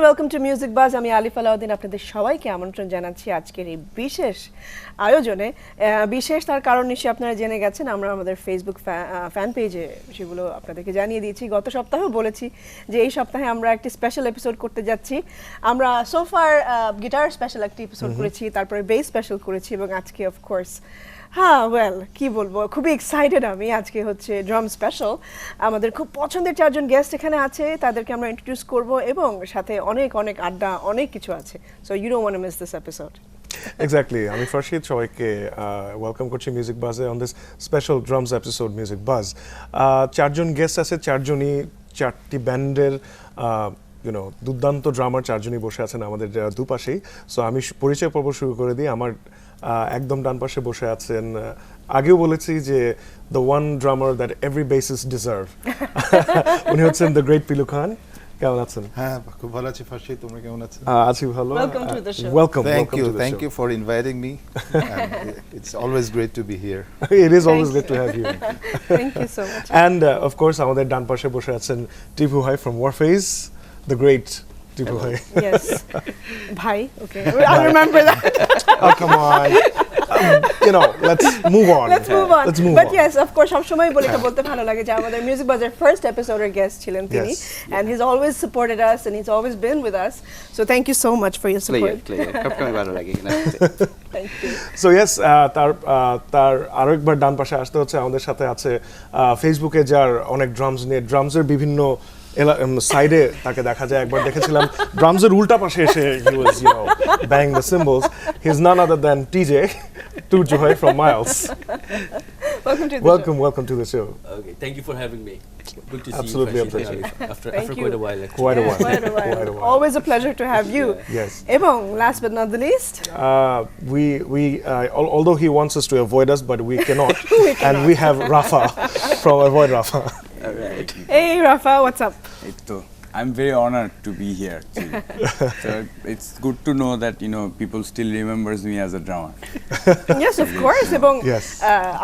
Welcome to music বাজ। আমি আলিফ আলাউদ্দিন আপনাদের সবাইকে আমন্ত্রণ জানাচ্ছি আজকের এই বিশেষ আয়োজনে। বিশেষ তার কারণ নিশ্চয়ই আপনারা জেনে গেছেন, আমরা আমাদের ফেসবুক ফ্যান পেজে সেগুলো আপনাদেরকে জানিয়ে দিয়েছি। গত সপ্তাহেও বলেছি যে এই সপ্তাহে আমরা একটি স্পেশাল এপিসোড করতে যাচ্ছি। আমরা সোফার গিটার স্পেশাল একটি এপিসোড করেছি, তারপরে বেস স্পেশাল করেছি এবং আজকে অফকোর্স কি বলবো, খুবই এক্সাইটেড আমি। আজকে হচ্ছে ড্রাম স্পেশাল। আমাদের খুব পছন্দের চারজন গেস্ট এখানে আছে, তাদেরকে আমরা ইন্ট্রোডিউস করব এবং সাথে অনেক অনেক আড্ডা, অনেক কিছু আছে। So you don't want to miss this episode. Exactly. আমি ফার্শিদ সবাইকে ওয়েলকাম করছি মিউজিক বাজে on this special drums episode music বাজ। চারজন গেস্ট আছে, চারজনই চারটি ব্যান্ডের দুর্দান্ত ড্রামার চারজনই বসে আছেন আমাদের দুপাশেই। সো আমি পরিচয় পর্ব শুরু করে দিই। আমার একদম ডান পাশে বসে আছেন, আগেও বলেছি যে the one drummer that every basis deserve, উনি হচ্ছেন দ্য গ্রেট পিলু খান। কেমন আছেন? হ্যাঁ, খুব ভালো আছি। ফার্স্টে তোমরা কেমন আছো? আছি ভালো। Welcome to the show. Welcome. Thank you for inviting me. It's always great to be here. It is always good to have you. Thank you so much. And of course আমাদের ডান পাশে বসে আছেন টিপু ভাই from Warfaze, the great Tipu ভাই। Yes. Bhai, okay. I remember that. Oh, come on. Let's move on. Let's move on. But yes, of course, সবসময় বলতে ভালো লাগে যে আমাদের মিউজিক বাজার ফার্স্ট এপিসোডের গেস্ট ছিলেন তিনি, and he's always supported us and he's always been with us. So thank you so much for your support. সবসময় ভালো লাগে। Thank you. So yes, তার আরেকবার ডান পাশে আসতে হচ্ছে, আমাদের সাথে আছে ফেসবুকে যার অনেক ড্রামসের বিভিন্ন সাইডে তাকে দেখা যায়। একবার দেখেছিলাম ড্রামসের উল্টা পাশে এসে he was bang the cymbals. He's none other than TJ Turjo from Miles. Welcome to the show. Okay, thank you for having me. Good to see Absolutely you. a pleasure. After quite a while. Quite a while. Always a pleasure to have you. Yes. এবং last but not the least, although he wants us to avoid us, but we cannot. And we have Rafa from Avoid Rafa. All right. Hey Rafa, what's up? I'm very honored to be here. So it's good to know that people still remembers me as a drummer. Yes, of course. এবং Yes.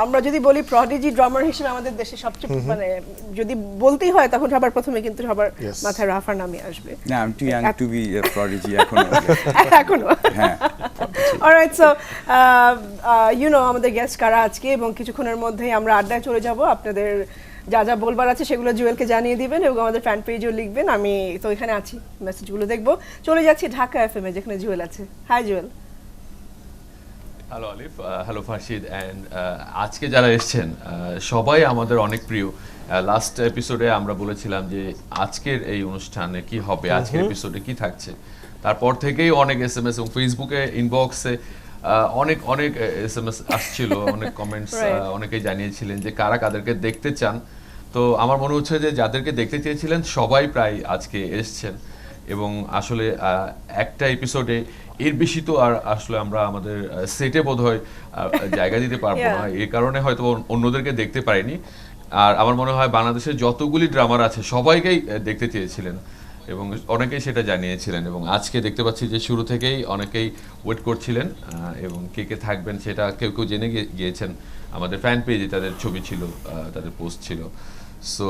আমরা যদি বলি prodigy ড্রামার হিসেবে আমাদের দেশে সবচেয়ে মানে যদি বলতেই হয় তখন সবার প্রথমে কিন্তু সবার মাথায় রাফার নামই আসবে। No, I'm too young to be a prodigy এখনো। হ্যাঁ। অলরাইট, সো আমাদের গেস্ট কারা আজকে, এবং কিছুক্ষণের মধ্যেই আমরা আড্ডায় চলে যাব। আপনাদের যা যা বলবার আছে সেগুলো জুয়েলকে জানিয়ে দিবেন এবং আমাদের ফ্যান পেজেও লিখবেন। আমি তো এখানে আছি, মেসেজগুলো দেখবো। চলে যাচ্ছি ঢাকা এফএম এ, যেখানে জুয়েল আছে। High Jewel. Hello Alif, hello ফার্শিদ, and আজকে যারা এসছেন সবাই আমাদের অনেক প্রিয়। লাস্ট এপিসোডে আমরা বলেছিলাম যে আজকের এই অনুষ্ঠানে কি হবে, আজকের এপিসোডে কি থাকছে। তারপর থেকেই অনেক SMS এবং ফেসবুকে ইনবক্সে অনেক SMS আসছিল, অনেক কমেন্টস, অনেকেই জানিয়েছিলেন যে কারা কাদেরকে দেখতে চান। তো আমার মনে হচ্ছে যে যাদেরকে দেখতে চেয়েছিলেন সবাই প্রায় আজকে এসছেন, এবং আসলে একটা এপিসোডে এর বেশি তো আর আসলে আমরা আমাদের সেটে বোধহয় জায়গা দিতে পারবো না, এই কারণে হয়তো অন্যদেরকে দেখতে পারিনি। আর আমার মনে হয় বাংলাদেশের যতগুলি ড্রামার আছে সবাইকেই দেখতে চেয়েছিলেন এবং অনেকেই সেটা জানিয়েছিলেন, এবং আজকে দেখতে পাচ্ছি যে শুরু থেকেই অনেকেই ওয়েট করছিলেন, এবং কে কে থাকবেন সেটা কেউ কেউ জেনে গিয়েছেন। আমাদের ফ্যান পেজে তাদের ছবি ছিল, তাদের পোস্ট ছিল। So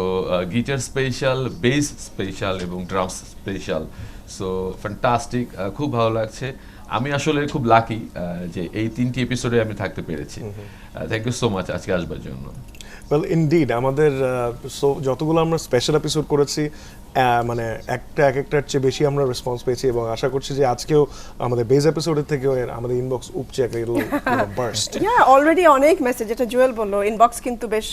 guitar special, base special এবং ড্রামস স্পেশাল। সো ফ্যান্টাস্টিক, খুব ভালো লাগছে। আমি আসলে খুব লাকি যে এই 3টি এপিসোডে আমি থাকতে পেরেছি। থ্যাংক ইউ সো মাচ আজকে আসবার জন্য। ওয়েল ইনডিড আমাদের যতগুলো আমরা স্পেশাল এপিসোড করেছি মানে একটার চেয়ে বেশি আমরা রেসপন্স পেয়েছি, এবং আশা করছি যে আজকেও আমাদের বেস এপিসোডের থেকে আমাদের ইনবক্স উপচে একটা বার্স্ট। অলরেডি অনেক মেসেজ, যেটা জুয়েল বললো, ইনবক্স কিন্তু বেশ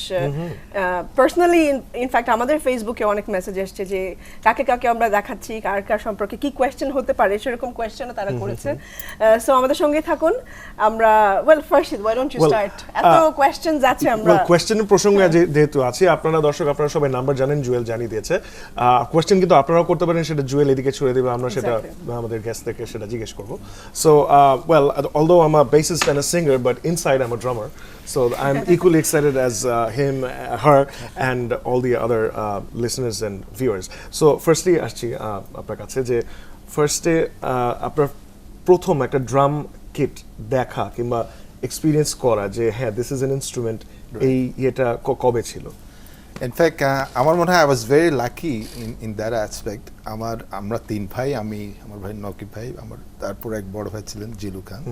পার্সোনালি, ইনফ্যাক্ট আমাদের ফেসবুকে অনেক মেসেজ এসছে যে কাকে কাকে আমরা দেখাচ্ছি, কার কার সম্পর্কে কি কোয়েশ্চেন হতে পারে, সেরকম কোয়েশ্চেনও তারা করেছে। সো আমাদের সঙ্গে থাকুন। আমরা first why don't you start, এত কোয়েশ্চেনস আছে। আমরা কোয়েশ্চেনের প্রসঙ্গে যেহেতু আছি, আপনারা দর্শক আপনারা সবাই নাম্বার জানেন, জুয়েল জানিয়ে দিয়েছে। কোয়েশ্চেন কিন্তু আপনারাও করতে পারেন, সেটা জুয়েল এদিকে ছুড়ে দেবে, আমরা সেটা আমাদের গেস্ট থেকে সেটা জিজ্ঞেস করব। So although I'm a bassist and a singer, but inside I'm a drummer, so I'm equally excited as him, her, and all the other listeners and viewers. So firstly আসছি আপনার কাছে যে ফার্স্টে আপনার প্রথম একটা ড্রাম কিট দেখা কিংবা এক্সপিরিয়েন্স করা যে হ্যাঁ দিস ইজ অ্যান ইনস্ট্রুমেন্ট, এই এটা কবে ছিল? ইনফ্যাক্ট আমার মনে হয় I was very lucky in that aspect. আমরা 3 ভাই, আমি, আমার ভাই নকিব ভাই, আমার তারপর এক বড় ভাই ছিলেন জিলু খান।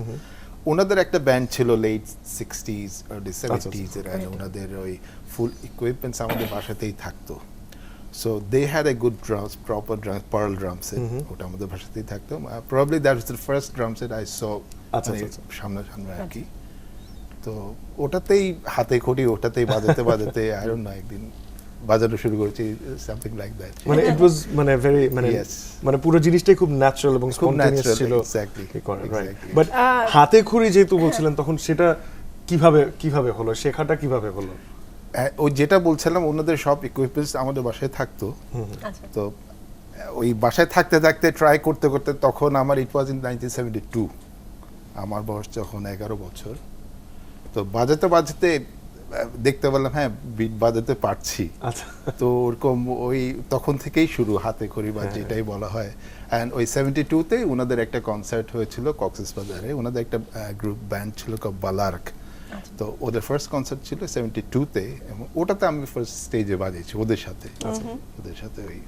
ওনাদের একটা ব্যান্ড ছিল লেট 60s আর্লি 70s এর, ওনাদের ওই ফুল ইকুইপমেন্টস আমাদের বাসাতেই থাকতো। So they had a good drums, proper drums, Pearl drum set, ওটা আমাদের বাসাতেই থাকতো। Probably that was the first drum set I saw সামনে আর কি। তো ওটাতেই হাতে খড়ি, ওটাতেই বাজাতে বাজাতে আই ডোন্ট নো একদিন বাজানো শুরু করেছি, সামথিং লাইক দ্যাট। মানে ইট ওয়াজ মানে ভেরি মানে Yes. মানে পুরো জিনিসটাই খুব ন্যাচারাল এবং খুব স্পন্টেনিয়াস natural, ছিল। exactly, exactly. বাট হাতে খড়ি যেহেতু বলছিলেন, তখন সেটা কিভাবে হলো, শেখাটা কিভাবে হলো? ওই যেটা বলছিলাম, ওনাদের সব ইকুইপমেন্টস আমাদের বাসায় থাকতো। তো ওই বাসায় থাকতে থাকতে ট্রাই করতে করতে তখন আমার ইট ওয়াজ ইন 1972, আমার বয়স যখন 11 বছর। তো বাজাতে বাজাতে দেখতে পেলাম হ্যাঁ বিট বাজাতে পারছি। আচ্ছা। তো ওরকম ওই তখন থেকেই শুরু হাতে খড়ি বা যেটাই বলা হয়। অ্যান্ড ওই 72-তে ওনাদের একটা কনসার্ট হয়েছিল কক্সবাজারে, ওনাদের একটা গ্রুপ ব্যান্ড ছিল বালার্ক। তো ওদের ফার্স্ট কনসার্ট ছিল 72-তে, এবং ওটাতে আমি ফার্স্ট স্টেজে বাজিয়েছি ওদের সাথে। ওই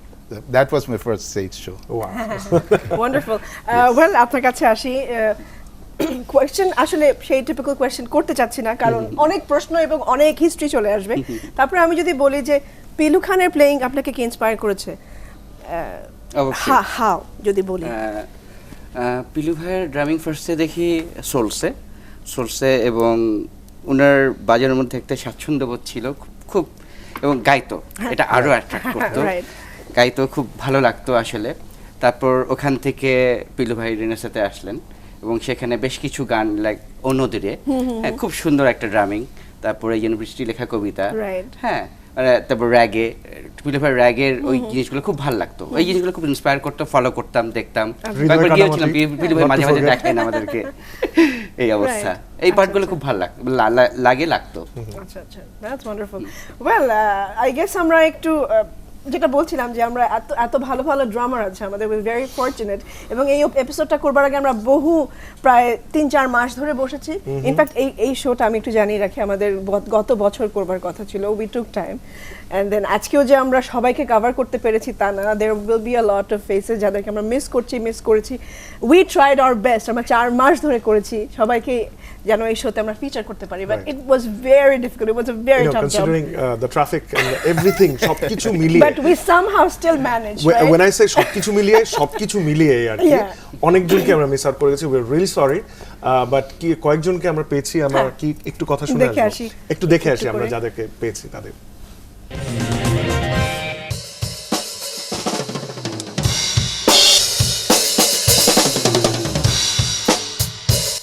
that was my first stage show. Wonderful. Well, আপনার কাছে আসি। কোয়েশ্চেন আসলে সেই টিপিক্যাল কোয়েশ্চেন করতে চাচ্ছি না, কারণ অনেক প্রশ্ন এবং অনেক হিস্ট্রি চলে আসবে। তারপরে আমি যদি বলি যে পিলু খানের প্লেয়িং আপনাকে কি ইন্সপায়ার করেছে, হাউ যদি বলি? পিলু ভাইয়ের ড্রামিং ফার্স্টে দেখি সোলসে, এবং ওনার বাজারের মধ্যে একটা স্বাচ্ছন্দ্যবোধ ছিল খুব, এবং গাইতো, এটা আরও অ্যাট্রাক্ট করতো। গাইতো খুব ভালো লাগতো আসলে। তারপর ওখান থেকে পিলু ভাই রেনেসাতে আসলেন, এবং সেখানে বেশ কিছু গান লাইক অন্যদিরে, হ্যাঁ, খুব সুন্দর একটা ড্রামিং। তারপরে ইউনিভার্সিটি লেখা কবিতা, হ্যাঁ, তারপর পিলু ভাই র্যাগের ওই জিনিসগুলো খুব ভালো লাগতো। ওই জিনিসগুলো খুব ইন্সপায়ার করতো, ফলো করতাম, দেখতাম। একবার গিয়েছিলাম, পিলু ভাই মাঝে মাঝে দেখেন আমাদেরকে, এই অবস্থা। এই পার্টগুলো খুব ভালো লাগতো। আচ্ছা আচ্ছা, that's wonderful. Well, I guess আমরা একটু যেটা বলছিলাম যে আমরা এত ভালো ভালো ড্রামার আছে আমাদের, উই ভেরি ফরচুনেট। এবং এই এপিসোডটা করবার আগে আমরা প্রায় 3-4 মাস ধরে বসেছি। ইনফ্যাক্ট এই শোটা আমি একটু জানিয়ে রাখি, আমাদের গত বছর করবার কথা ছিল, we took time. And then আজকেও যে আমরা সবাইকে কভার করতে পেরেছি তা না, there will be a lot of faces যাদেরকে আমরা মিস করেছি। উই ট্রাইড আওয়ার বেস্ট, আমরা 4 মাস ধরে করেছি সবাইকে যেন এই শোতে আমরা ফিচার করতে পারি, but it was very difficult, it was a very tough job considering the traffic and everything, সবকিছু মিলিয়ে। But we somehow still manage, right? when I say সবকিছু মিলিয়ে আর কি, অনেকজনকে আমরা মিস আউট করে গেছি, we are really sorry. But কি কয়েকজনকে আমরা পেয়েছি, আমরা কি একটু কথা শুনে একটু দেখে আসি আমরা যাদেরকে পেয়েছি তাদের।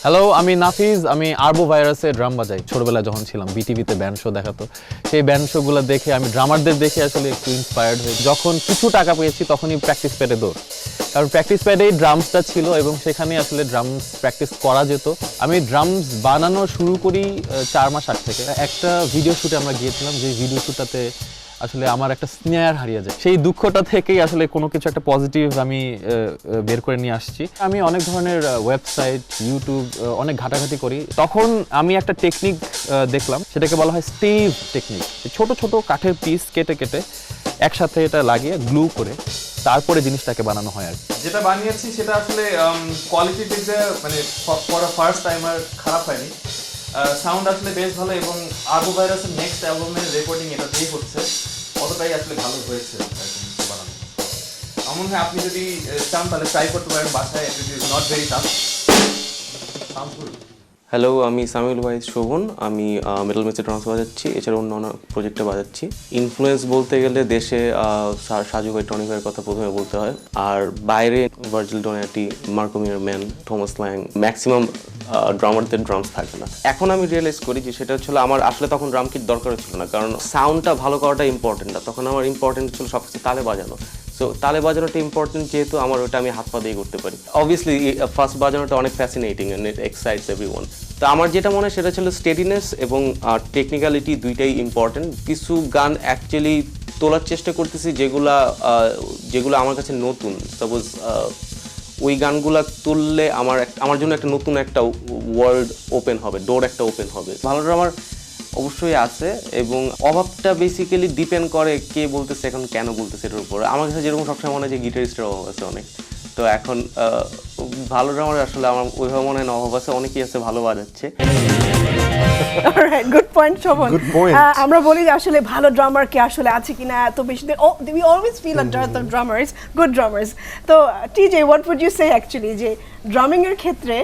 হ্যালো, আমি নাফিজ, আমি আরবো ভাইরাসে ড্রাম বাজাই। ছোটবেলায় যখন ছিলাম বিটিভিতে ব্যান্ড শো দেখাতো, সেই ব্যান্ড শোগুলো দেখে আমি ড্রামারদের দেখে আসলে একটু ইন্সপায়ার্ড হই। যখন কিছু টাকা পেয়েছি তখনই প্র্যাকটিস প্যাডে দৌড়, কারণ প্র্যাকটিস প্যাডেই ড্রামসটা ছিল এবং সেখানে আসলে ড্রামস প্র্যাকটিস করা যেত। আমি ড্রামস বানানো শুরু করি 4 মাস আগ থেকে। একটা ভিডিও শ্যুটে আমরা গিয়েছিলাম, যে ভিডিও শ্যুটটাতে আসলে আমার একটা স্নেয়ার হারিয়ে যায়। সেই দুঃখটা থেকেই আসলে কোনো কিছু একটা পজিটিভ আমি বের করে নিয়ে আসছি। আমি অনেক ধরনের ওয়েবসাইট, ইউটিউব অনেক ঘাটাঘাটি করি। তখন আমি একটা টেকনিক দেখলাম, সেটাকে বলা হয় স্টিভ টেকনিক। ছোট ছোট কাঠের পিস কেটে একসাথে এটা লাগিয়ে গ্লু করে তারপরে জিনিসটাকে বানানো হয়। আর যেটা বানিয়েছি সেটা আসলে কোয়ালিটি দিক দিয়ে মানে ফর ফার্স্ট টাইমার খারাপ হয়নি। সাউন্ড আসলে বেশ ভালো, এবং আরবো ভাইরাসের নেক্সট অ্যালবামের রেকর্ডিং এটা দিয়ে হচ্ছে, অতটাই আসলে ভালো হয়েছে বানানো। আমার মনে হয় আপনি যদি চান তাহলে ট্রাই করতে পারেন বাসায়, it is not very tough. Hello, আমি সামিউল ভাই শোভন, আমি মেটাল মেসে ড্রামস বাজাচ্ছি, এছাড়া অন্য প্রজেক্টে বাজাচ্ছি। ইনফ্লুয়েন্স বলতে গেলে দেশে সাজু ভাই, টনি ভাইয়ের কথা প্রথমে বলতে হয়, আর বাইরে ভার্জিল ডোনাটি, মার্কোমিয়ার ম্যান, থমাস ল্যাং, ম্যাক্সিমাম ড্রামারদের ড্রামস থাকে না। এখন আমি রিয়েলাইজ করি যে সেটা হচ্ছিল আমার আসলে তখন ড্রাম কিট দরকার ছিল না, কারণ সাউন্ডটা ভালো করাটা ইম্পর্টেন্ট না, তখন আমার ইম্পর্টেন্ট ছিল সব কিছু তালে বাজানো। সো তালে বাজানোটা ইম্পর্টেন্ট, যেহেতু আমার ওটা আমি হাত পা দিয়ে করতে পারি। অবভিয়াসলি ফার্স্ট বাজানোটা অনেক fascinating and it excites everyone. তো আমার যেটা মনে হয় সেটা ছিল স্টেডিনেস এবং টেকনিক্যালিটি, দুইটাই ইম্পর্টেন্ট। কিছু গান অ্যাকচুয়ালি তোলার চেষ্টা করতেছি যেগুলো আমার কাছে নতুন। সাপোজ ওই গানগুলা তুললে আমার জন্য একটা নতুন একটা ওয়ার্ল্ড ওপেন হবে, ডোর একটা ওপেন হবে। ভালো ড্রামার অবশ্যই আছে, এবং অভাবটা বেসিক্যালি ডিপেন্ড করে কে বলতেছে এখন কেন বলতেছে এটার উপরে। আমার কাছে যেরকম সবসময় মনে হয় যে গিটারিস্টের অভাব আছে অনেক, তো এখন ভালো ড্রামার আসলে আমার ওইভাবে মনে হয় না অভাব আছে, অনেকেই আছে ভালো বাজাচ্ছে। Alright, good point Shovon. Good point. আমরা বলি যে আসলে ভালো ড্রামার কে আসলে আছে কিনা এত বেশি, we always feel that the drummers, good drummers. তো TJ, what would you say actually যে ড্রামিং এর ক্ষেত্রে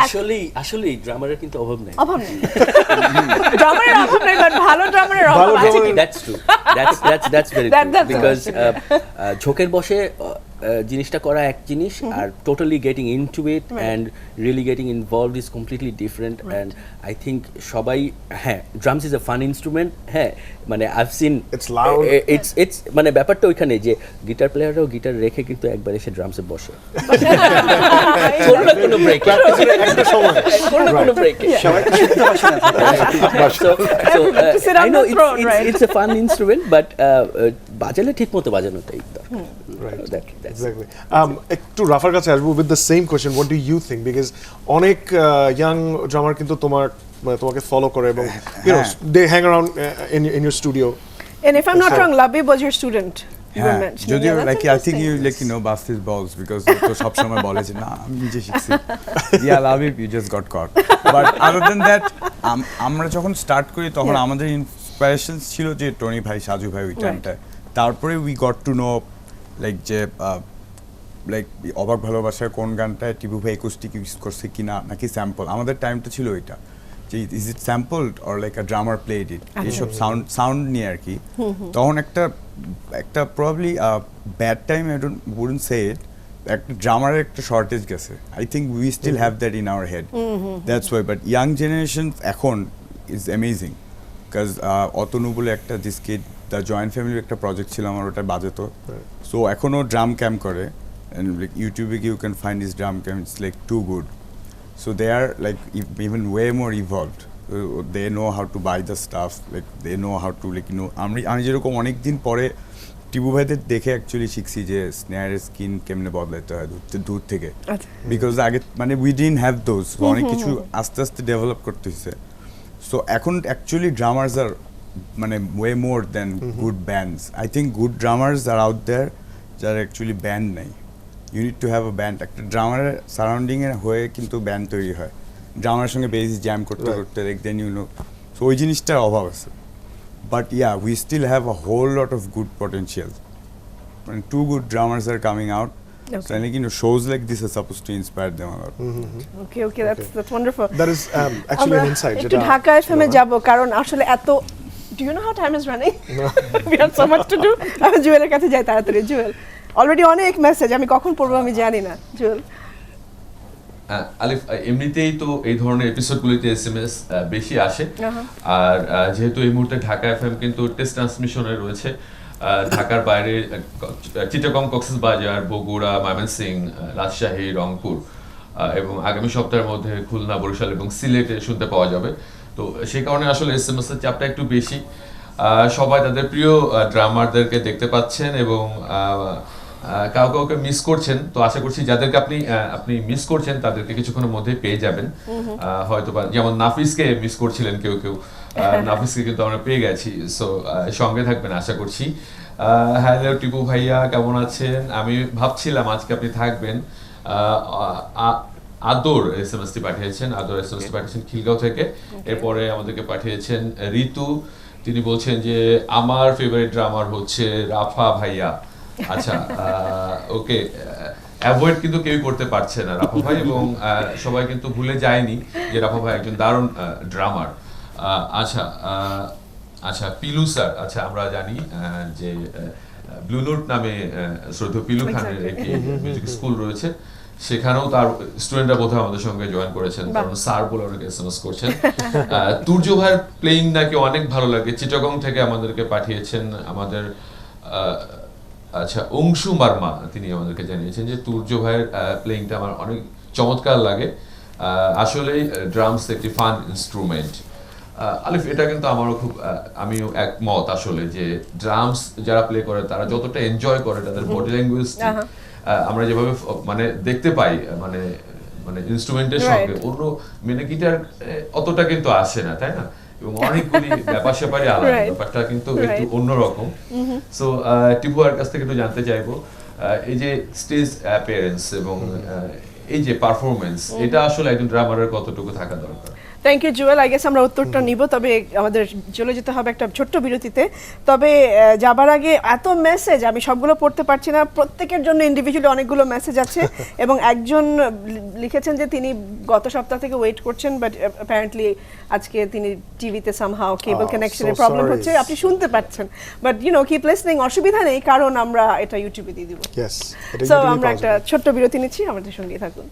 আসলে ড্রামারের কিন্তু অভাব নেই। অভাব নেই, ড্রামারের অভাব নেই, বাট ভালো ড্রামারের অভাব ভালো আছে drummer- কি? That's true. That's very That's true. Because true. ঝোঁকের বসে জিনিসটা করা এক জিনিস, আর totally getting into it and really getting involved is completely different. And I think সবাই, হ্যাঁ, drums is a fun instrument, হ্যাঁ, মানে I have seen It's loud. It's মানে ব্যাপারটা ওইখানে যে গিটার প্লেয়াররাও গিটার রেখে কিন্তু একবার এসে ড্রামসে বসে কোনো না কোনো ব্রেক, একটা সময় কোনো না কোনো ব্রেক। সবাই তো শুনতে পাচ্ছে না। To sit on the throne, right? It's a fun instrument, but বাজালে ঠিক মতো বাজানোটাই দরকার। Right. That's Exactly. একটু রাফার কাছে আসবো with the same question. What do you think? Because অনেক young drummer কিন্তু তোমাকে ফলো করে এবং you know they hang around in your studio. And if I'm not wrong, Labib was your student. You were হ্যাঁ, mentioning. যদিও Yeah, that's like I think you interesting. Like you know bust his balls because তো সব সময় বলে যে না আমি নিজে শিখছি, yeah love it, you just got caught. But other than that আমরা যখন স্টার্ট করি তখন আমাদের ইন্সপিরেশন ছিল যে টনি ভাই, সাজু ভাই ওই টাইমটায়। তারপরে we got to know like যে লাইক অবাক ভালোবাসার কোন গানটায় টিপু ভাই একুস্টিক ইউজ করছে কিনা নাকি স্যাম্পল। আমাদের টাইমটা ছিল ওইটা যে is it sampled or like a drummer played it, এইসব সাউন্ড নিয়ে আর কি। তখন একটা probably bad time, I wouldn't say it, একটা ড্রামারের একটা শর্টেজ গেছে। I think we still have that in our head, that's why. But young generation এখন ইজ অ্যামেজিং, বিকজ অতনু বলে একটা ডিসকিট দ্য জয়েন্ট ফ্যামিলির একটা প্রজেক্ট ছিল আমার, ওটা বাজাতো। সো এখনও ড্রাম ক্যাম্প করে, and like YouTube you can find this drum camp, it's like too good. So they are like even way more evolved. They know how to buy the stuff, like they know how to like you know আমি যেরকম অনেক দিন পরে টিপু ভাইদের দেখে actually শিখছি যে স্নেয়ারের skin কেমনে বদলাতে হয় দূর থেকে, বিকজ আগে মানে উই ডিডন্ট হ্যাভ দোজ, অনেক কিছু আস্তে আস্তে ডেভেলপ করতে হয়েছে। সো এখন অ্যাকচুয়ালি ড্রামার্স আর মানে way more than good bands. I think good drummers are out there যারা অ্যাকচুয়ালি ব্যান্ড নেই। You need to have a band, একটা ড্রামারের সারাউন্ডিংয়ে হয়ে কিন্তু ব্যান্ড তৈরি হয়, ড্রামারের সঙ্গে বেস জ্যাম করতে করতে দেন ইউ নো। সো ওই জিনিসটার অভাব আছে। But yeah we still have a whole lot of good potential, মানে too good drummers are coming out. So like you know shows like this are supposed to inspire them a lot. Okay, that's wonderful. That is actually an insight. একটু ঢাকা এফএমে যাব, কারণ আসলে এত, do you know how time is running? We have so much to do. আমি জুয়েলের কাছে যাই তাড়াতাড়ি। Jewel, already অনেক মেসেজ, আমি কখন পড়বো আমি জানি না। জুয়েল, আলিফ, এমনিতেই তো এই ধরনের এপিসোডগুলিতে এসএমএস বেশি আসে, আর যেহেতু এই মুহূর্তে ঢাকা এফএম কিন্তু টেস্ট ট্রান্সমিশনে রয়েছে ঢাকার বাইরে চিটাগং, কক্সবাজার, বগুড়া, ময়মনসিংহ, রাজশাহী, রংপুর, এবং আগামী সপ্তাহের মধ্যে খুলনা, বরিশাল এবং সিলেটে শুনতে পাওয়া যাবে। তো সেই কারণে আসলে এসএমএস এর চাপটা একটু বেশি। সবাই তাদের প্রিয় ড্রামারদেরকে দেখতে পাচ্ছেন এবং কাউকে মিস করছেন। তো আশা করছি যাদেরকে আপনি মিস করছেন তাদেরকে কিছুক্ষণের মধ্যে পেয়ে যাবেন। হয়তো বা যেমন নাফিসকে মিস করছিলেন কেউ, নাফিসকে কিন্তু আমরা পেয়ে গেছি। সো সঙ্গে থাকবেন আশা করছি। হ্যালো টিপু ভাইয়া, কেমন আছেন? আমি ভাবছিলাম আজকে আপনি থাকবেন। আদর এসএমএসটি পাঠিয়েছেন, খিলগাঁও থেকে। এরপরে আমাদেরকে পাঠিয়েছেন ঋতু, তিনি বলছেন যে আমার ফেভারিট ড্রামার হচ্ছে রাফা ভাইয়া। আচ্ছা, ওকে, অ্যাভয়েড কিন্তু কেউই করতে পারছে না রাফা ভাই, এবং সবাই কিন্তু ভুলে যায়নি যে রাফা ভাই একজন দারুণ ড্রামার। আচ্ছা পিলু স্যার, আচ্ছা আমরা জানি যে ব্লু নোট নামে শ্রদ্ধেয় পিলু খানের একটি মিউজিক স্কুল রয়েছে, সেখানেও তার স্টুডেন্টরা বোধহয় আমাদের সঙ্গে জয়েন করেছেন, কারণ স্যার বলে অনেকে এসএমএস করছেন। তুর্জো ভাইয়ের প্লেইং নাকি অনেক ভালো লাগে, চিটাগং থেকে আমাদেরকে পাঠিয়েছেন। আমাদের আচ্ছা অংশু মার্মা, তিনি আমাদেরকে জানিয়েছেন যে তুর্জো ভাইয়ের প্লেইংটা আমার অনেক চমৎকার লাগে। আসলে ড্রামস একটি ফান ইনস্ট্রুমেন্ট। আলিফ, এটা কিন্তু আমারও খুব, আমিও একমত আসলে যে ড্রামস যারা প্লে করে তারা যতটা এনজয় করে, তাদের বডি ল্যাঙ্গুয়েজ আমরা যেভাবে মানে দেখতে পাই, মানে ইনস্ট্রুমেন্টের সঙ্গে অন্য মানে গিটার অতটা কিন্তু আসে না, তাই না? এবং অনেকগুলি ব্যাপার স্যাপারই আলাদা, Right. ব্যাপারটা কিন্তু Right. একটু অন্যরকম। সো টিপুয়ার কাছ থেকে একটু জানতে চাইবো এই যে স্টেজ অ্যাপিয়ারেন্স এবং এই যে পারফরমেন্স, এটা আসলে একজন ড্রামারের কতটুকু থাকা দরকার? Thank you Jewel, I guess আমরা উত্তরটা নিব, তবে আমাদের চলে যেতে হবে একটা ছোট্ট বিরতিতে। তবে যাবার আগে এত মেসেজ আমি সবগুলো পড়তে পারছি না, প্রত্যেকের জন্য ইন্ডিভিজুয়ালি অনেকগুলো মেসেজ আছে এবং একজন লিখেছেন যে তিনি গত সপ্তাহ থেকে ওয়েট করছেন, বাট অ্যাপারেন্টলি আজকে তিনি টিভিতে সামহাও কেবল কানেকশনের so প্রবলেম sorry. হচ্ছে, আপনি শুনতে পাচ্ছেন, বাট কিপ লিসনিং, অসুবিধা নেই, কারণ আমরা এটা ইউটিউবে দিয়ে দিব। Yes, এটা সো YouTube-এই আমরা পাওয়া একটা যাবে। ছোট্ট বিরতি নিচ্ছি, আমাদের সঙ্গে থাকুন।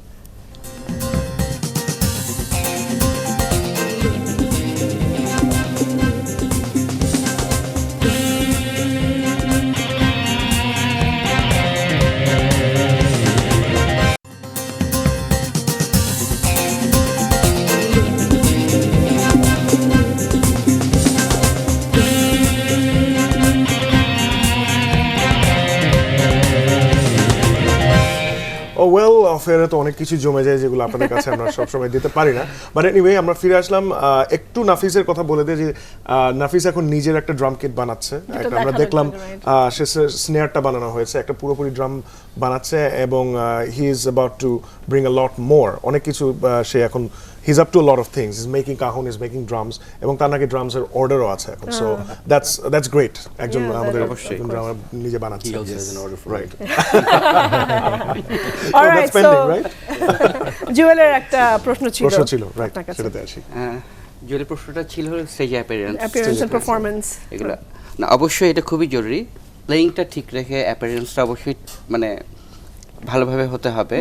ওয়েল অফেয়ারে তো অনেক কিছু জমে যায় যেগুলো আপনাদের কাছে আমরা সবসময় দিতে পারি না, বাট এনিওয়ে আমরা ফিরে আসলাম। একটু নাফিসের কথা বলে দিই যে নাফিস এখন নিজের একটা ড্রাম কিট বানাচ্ছে, আমরা দেখানোর দেখলাম জন্য, right? সে স্নেয়ারটা বানানো হয়েছে, একটা পুরোপুরি ড্রাম বানাচ্ছে এবং he is about to bring a lot more, অনেক কিছু সে এখন he's up to a lot of things. He's making cajon, he's making drums, এবং তার নাকি ড্রামসের অর্ডারও আছে এখন, সো that's great. একজন Yeah, আমাদের that- একজন ড্রামার নিজে বানাচ্ছে, He also has an order for right? Alright, That's pending, so right? জুয়েলের একটা প্রশ্ন ছিল রাইট, আপনার কাছে। সেটাতে আসি। জুয়েলের প্রশ্নটা ছিল stage appearance, appearance and performance এগুলো না, অবশ্যই এটা খুবই জরুরি। প্লেয়িংটা ঠিক রেখে অ্যাপিয়ারেন্সটা অবশ্যই মানে ভালোভাবে হতে হবে।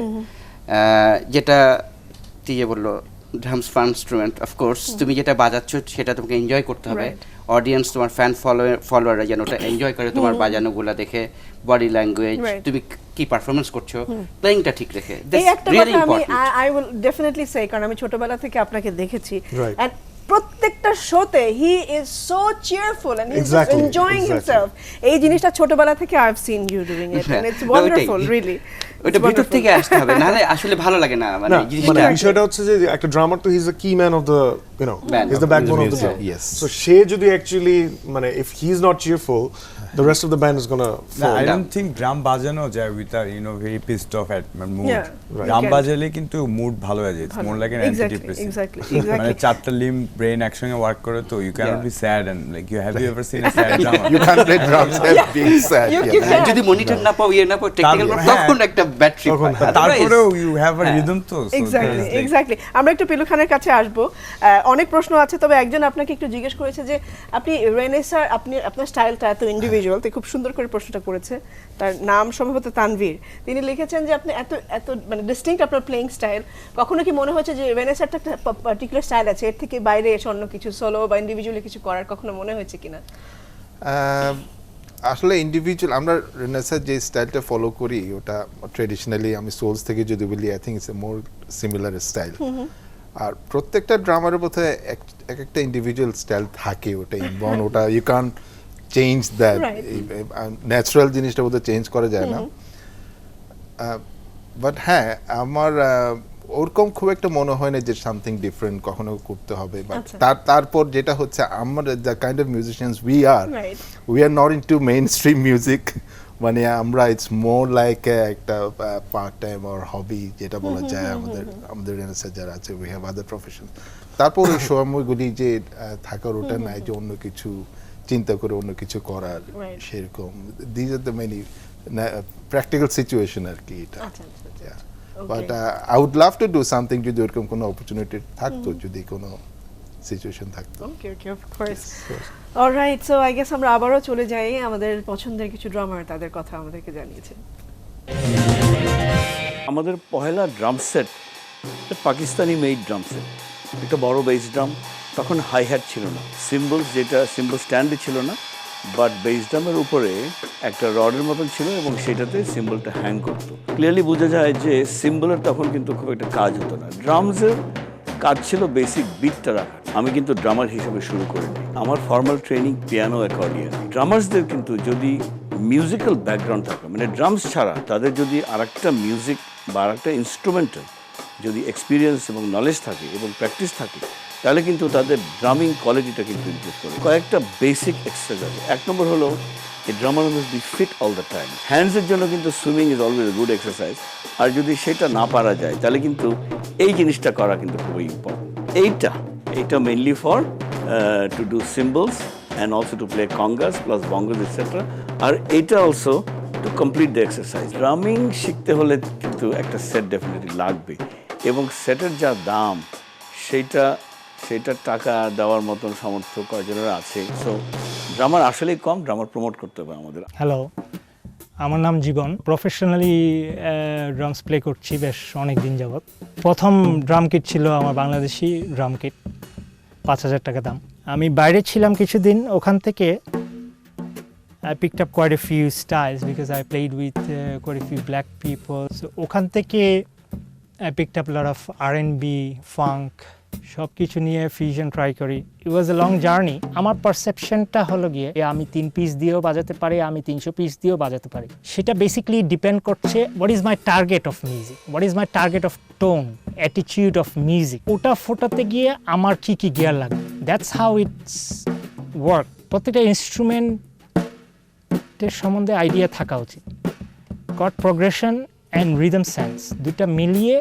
যেটা দিয়ে বললো ড্রামস ফান ইনস্ট্রুমেন্ট, অফকোর্স তুমি যেটা বাজাচ্ছ সেটা তোমাকে এনজয় করতে হবে, অডিয়েন্স তোমার ফ্যান ফলোয়াররা যেন ওটা এনজয় করে তোমার বাজানোগুলা দেখে, বডি ল্যাঙ্গুয়েজ, Right. তুমি কি পারফরমেন্স করছো, প্লেয়িংটা ঠিক রেখে, এই একটা রিয়েলি কথা আমি ইম্পর্টেন্ট। আই উইল ডেফিনেটলি সে, কারণ আমি ছোটবেলা থেকে আপনাকে দেখেছি Right. এন্ড প্রত্যেকটা শোতে he is so cheerful and he is Exactly, enjoying exactly. Himself. এই জিনিসটা ছোটবেলা থেকে I have seen you doing it and it's wonderful, really ওটা ভিতর থেকে আসতে হবে, নাহলে আসলে ভালো লাগে না, মানে না, মানে জিনিসটা বিষয়টা হচ্ছে যে একটা ড্রামার তো he is the key man of the Band is the of backbone of the music, band, yes. So সে যদি অ্যাকচুয়ালি মানে if he is not cheerful, the rest of the band is gonna না, I Yeah. don't think drum বাজানো যায় with a very pissed off at mood. Yeah, right. Drum Okay. বাজালে কিন্তু mood ভালো হয়ে যায়, it's more like an Exactly, antidepressant. exactly, মানে exactly. চারটা Lim brain একসঙ্গে ওয়ার্ক করে, তো you cannot Yeah. be sad and like you have you ever seen a sad drummer? You can't play drums and being sad. হ্যাঁ, যদি monitor না পাও, না পাও, টেকনিক্যাল তারপর- তখন একটা ব্যাটারি তখন তারপরেও you have a হ্যাঁ। rhythm তো, so exactly, that's like- exactly. আমরা একটু পিলু খানের কাছে আসবো, অনেক প্রশ্ন আছে, তবে একজন আপনাকে একটু জিজ্ঞেস করেছে যে আপনি রেনেসার, আপনি আপনার স্টাইলটা এত ইন্ডিভিজুয়াল, তো খুব সুন্দর করে প্রশ্নটা করেছে, তার নাম সম্ভবত তানভীর। তিনি লিখেছেন যে আপনি এত এত মানে ডিস্টিংক্ট আপনার প্লেইং স্টাইল, কখনো কি মনে হয়েছে যে রেনেসারটা একটা পার্টিকুলার স্টাইল আছে, এর থেকে বাইরে এসে অন্য কিছু সোলো বা ইন্ডিভিজুয়ালি কিছু করার কখনো মনে হয়েছে কিনা? আসলে ইন্ডিভিজুয়াল আমরা রেনেসার যে স্টাইলটা ফলো করি ওটা ট্রেডিশনালি, আমি সোলস থেকে যদি বলি, I think it's a more similar style. আর প্রত্যেকটা ড্রামারের মধ্যে একটা ইন্ডিভিজুয়াল স্টাইল থাকে, ওটা ইনবর্ন, ওটা you can change that, natural জিনিসটা বোধহয় চেঞ্জ করা যায় না। বাট হ্যাঁ, আমার ওরকম খুব একটা মনে হয় না যে সামথিং ডিফারেন্ট কখনো করতে হবে, বাট তারপর যেটা হচ্ছে আমরা the kind of musicians Right. We are not into main stream music, মানে আমরা ইটস মোর লাইক একটা পার্ট টাইম অর হবি যেটা বলা যায়। আমাদের রেনেসার যারা আছে, উই হ্যাভ আদার প্রফেশন। তারপর ওই সময়গুলি যে থাকার ওটা নাই যে অন্য কিছু চিন্তা করে অন্য কিছু করার, Right. সেরকম these are the many practical situation আর কি এটা। But I would love to do something, যদি ওরকম কোনো অপরচুনিটি থাকতো, যদি কোনো সিচুয়েশন থাকতো। Okay okay, of course. Alright, so I guess আমরা আবারও চলে যাই আমাদের পছন্দের কিছু ড্রামার, তাদের কথা আমাদেরকে জানিয়েছে। আমাদের পহেলা drum set Pakistani made drum set, একটা বড় বেস ড্রাম, তখন হাই হ্যাট ছিল না, সিম্বলস যেটা সিম্বল স্ট্যান্ডে ছিল না, বাট বেস ড্রামের উপরে একটা রডের মতন ছিল এবং সেটাতে সিম্বলটা হ্যাং করতো। ক্লিয়ারলি বোঝা যায় যে সিম্বলের তখন কিন্তু খুব একটা কাজ হতো না, ড্রামসের কাজ ছিল বেসিক বিটটা রাখা। আমি কিন্তু ড্রামার হিসেবে শুরু করিনি, আমার ফর্মাল ট্রেনিং পিয়ানো অ্যাকর্ডিয়ন। ড্রামার্সদের কিন্তু যদি মিউজিক্যাল ব্যাকগ্রাউন্ড থাকে, মানে ড্রামস ছাড়া তাদের যদি আরেকটা মিউজিক বা আরেকটা ইনস্ট্রুমেন্টাল যদি এক্সপিরিয়েন্স এবং নলেজ থাকে এবং প্র্যাকটিস থাকে, তাহলে কিন্তু তাদের ড্রামিং কোয়ালিটিটা কিন্তু ইমপ্রুভ করবে। কয়েকটা বেসিক এক্সারসাইজ আছে। এক নম্বর হলো এই drummer must be fit all the time. হ্যান্ডসের জন্য কিন্তু swimming is always good exercise. আর যদি সেটা না পারা যায় তাহলে কিন্তু এই জিনিসটা করা কিন্তু খুবই ইম্পর্টেন্ট। এইটা mainly for to do cymbals and also to play congas plus bongos etcetera. আর এইটা also to complete the exercise. Drumming শিখতে হলে কিন্তু একটা সেট ডেফিনেটলি লাগবে, এবং সেটের যা দাম সেইটার টাকা দেওয়ার মতন সামর্থ্য কয়জনের আছে। সো ড্রামার আসলেই কম, ড্রামার প্রমোট করতে হবে আমাদের। হ্যালো, আমার নাম জীবন। প্রফেশনালি ড্রামস প্লে করছি বেশ অনেক দিন যাবৎ। প্রথম ড্রাম কিট ছিল আমার বাংলাদেশি ড্রাম কিট, 5,000 টাকা দাম। আমি বাইরে ছিলাম কিছুদিন, ওখান থেকে I picked up quite a few styles because I played with quite a few black people. So ওখান থেকে I picked up a lot of R&B, funk, সব কিছু নিয়ে ফিউশন ট্রাই করি। ইট ওয়াজ এ লং জার্নি। আমার পারসেপশনটা হলো গিয়ে আমি 3 পিস দিয়েও বাজাতে পারি, আমি 300 পিস দিয়েও বাজাতে পারি। সেটা বেসিক্যালি ডিপেন্ড করছে what is my target of music, what is my target of tone, attitude of music. ওটা ফোটাতে গিয়ে আমার কি কি গিয়ার লাগবে, দ্যাটস হাউ ইটস ওয়ার্ক। প্রত্যেকটা ইনস্ট্রুমেন্টের সম্বন্ধে আইডিয়া থাকা উচিত। Chord progression and rhythm sense দুটা মিলিয়ে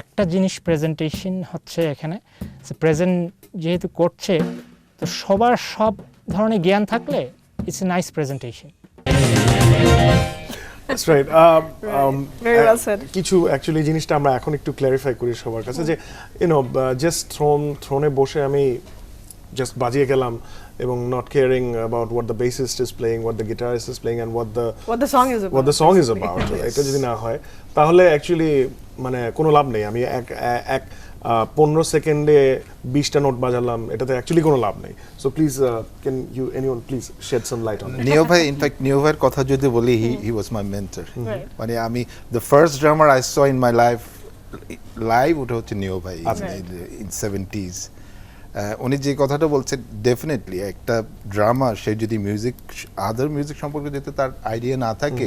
একটা জিনিস প্রেজেন্টেশন হচ্ছে এখানে। প্রেজেন্ট যেহেতু করছে, তো সবার সব ধরনের জ্ঞান থাকলে it's a nice presentation. That's right. Very well said. কিছু অ্যাকচুয়ালি জিনিসটা আমরা এখন একটু ক্ল্যারিফাই করি সবার কাছে যে জাস্ট থ্রোনে বসে আমি জাস্ট বাজিয়ে গেলাম এবং not caring about what the bassist is playing, what the guitarist is playing and what the song is about. এটা যদি না হয় তাহলে অ্যাকচুয়ালি মানে কোনো লাভ নেই। আমি এক 15 সেকেন্ডে 20টা নোট বাজালাম, এটাতে অ্যাকচুয়ালি কোনো লাভ নেই। So please can you anyone please shed some light on it. Neo ভাই, ইনফ্যাক্ট নিও ভাইয়ের কথা যদি বলি, হি ওয়াজ মাই মেন্টর। মানে আমি the first drummer I saw in my live ওটা হচ্ছে নিও ভাই ইন 70s। উনি যে কথাটা বলছেন, ডেফিনেটলি একটা ড্রামার সে যদি আদার মিউজিক সম্পর্কে যদি তার আইডিয়া না থাকে,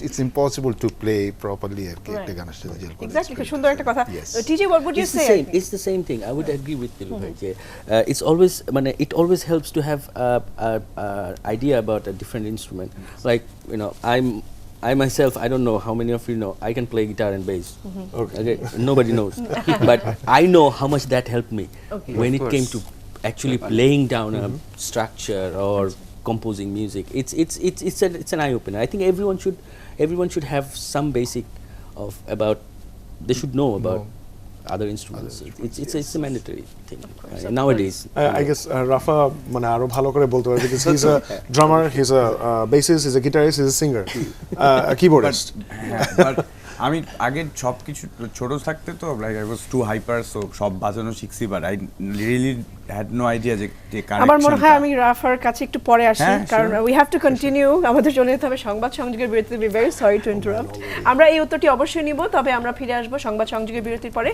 it's impossible to play properly আর কি একটা গানের সাথে জেল করে। এক্স্যাক্টলি, খুব সুন্দর একটা কথা। টিজি, what would you say? It's the same thing. I would agree with Pilu bhai. It's always, it always helps to have a idea about a different instrument. Like, I myself, I don't know how many of you know, I can play guitar and bass. Okay. Nobody knows. But I know how much that helped me when it came to actually laying down a structure or composing music. It's an eye opener. I think everyone should have some basic about, they should know about other instruments. It's a mandatory thing nowadays. I guess Rafa মানে আরো ভালো করে বলতে পারবে because he's a drummer, he's a bassist, he's a guitarist, he's a singer, a keyboardist. But আমি আগে সব কিছু ছোট থাকতে তো like I was too hyper, so সব বাজানো শিখছি, but I really had no idea যে কানেকশন। আমার মনে হয় আমি রাফার কাছে একটু পরে আসি, কারণ উই হ্যাভ টু কন্টিনিউ, আমাদের চলে যেতে হবে সংবাদ সংযোগের বিরতিতে। Be very sorry to interrupt. আমরা এই উত্তরটি অবশ্যই নিব, তবে আমরা ফিরে আসব সংবাদ সংযোগের বিরতির পরে।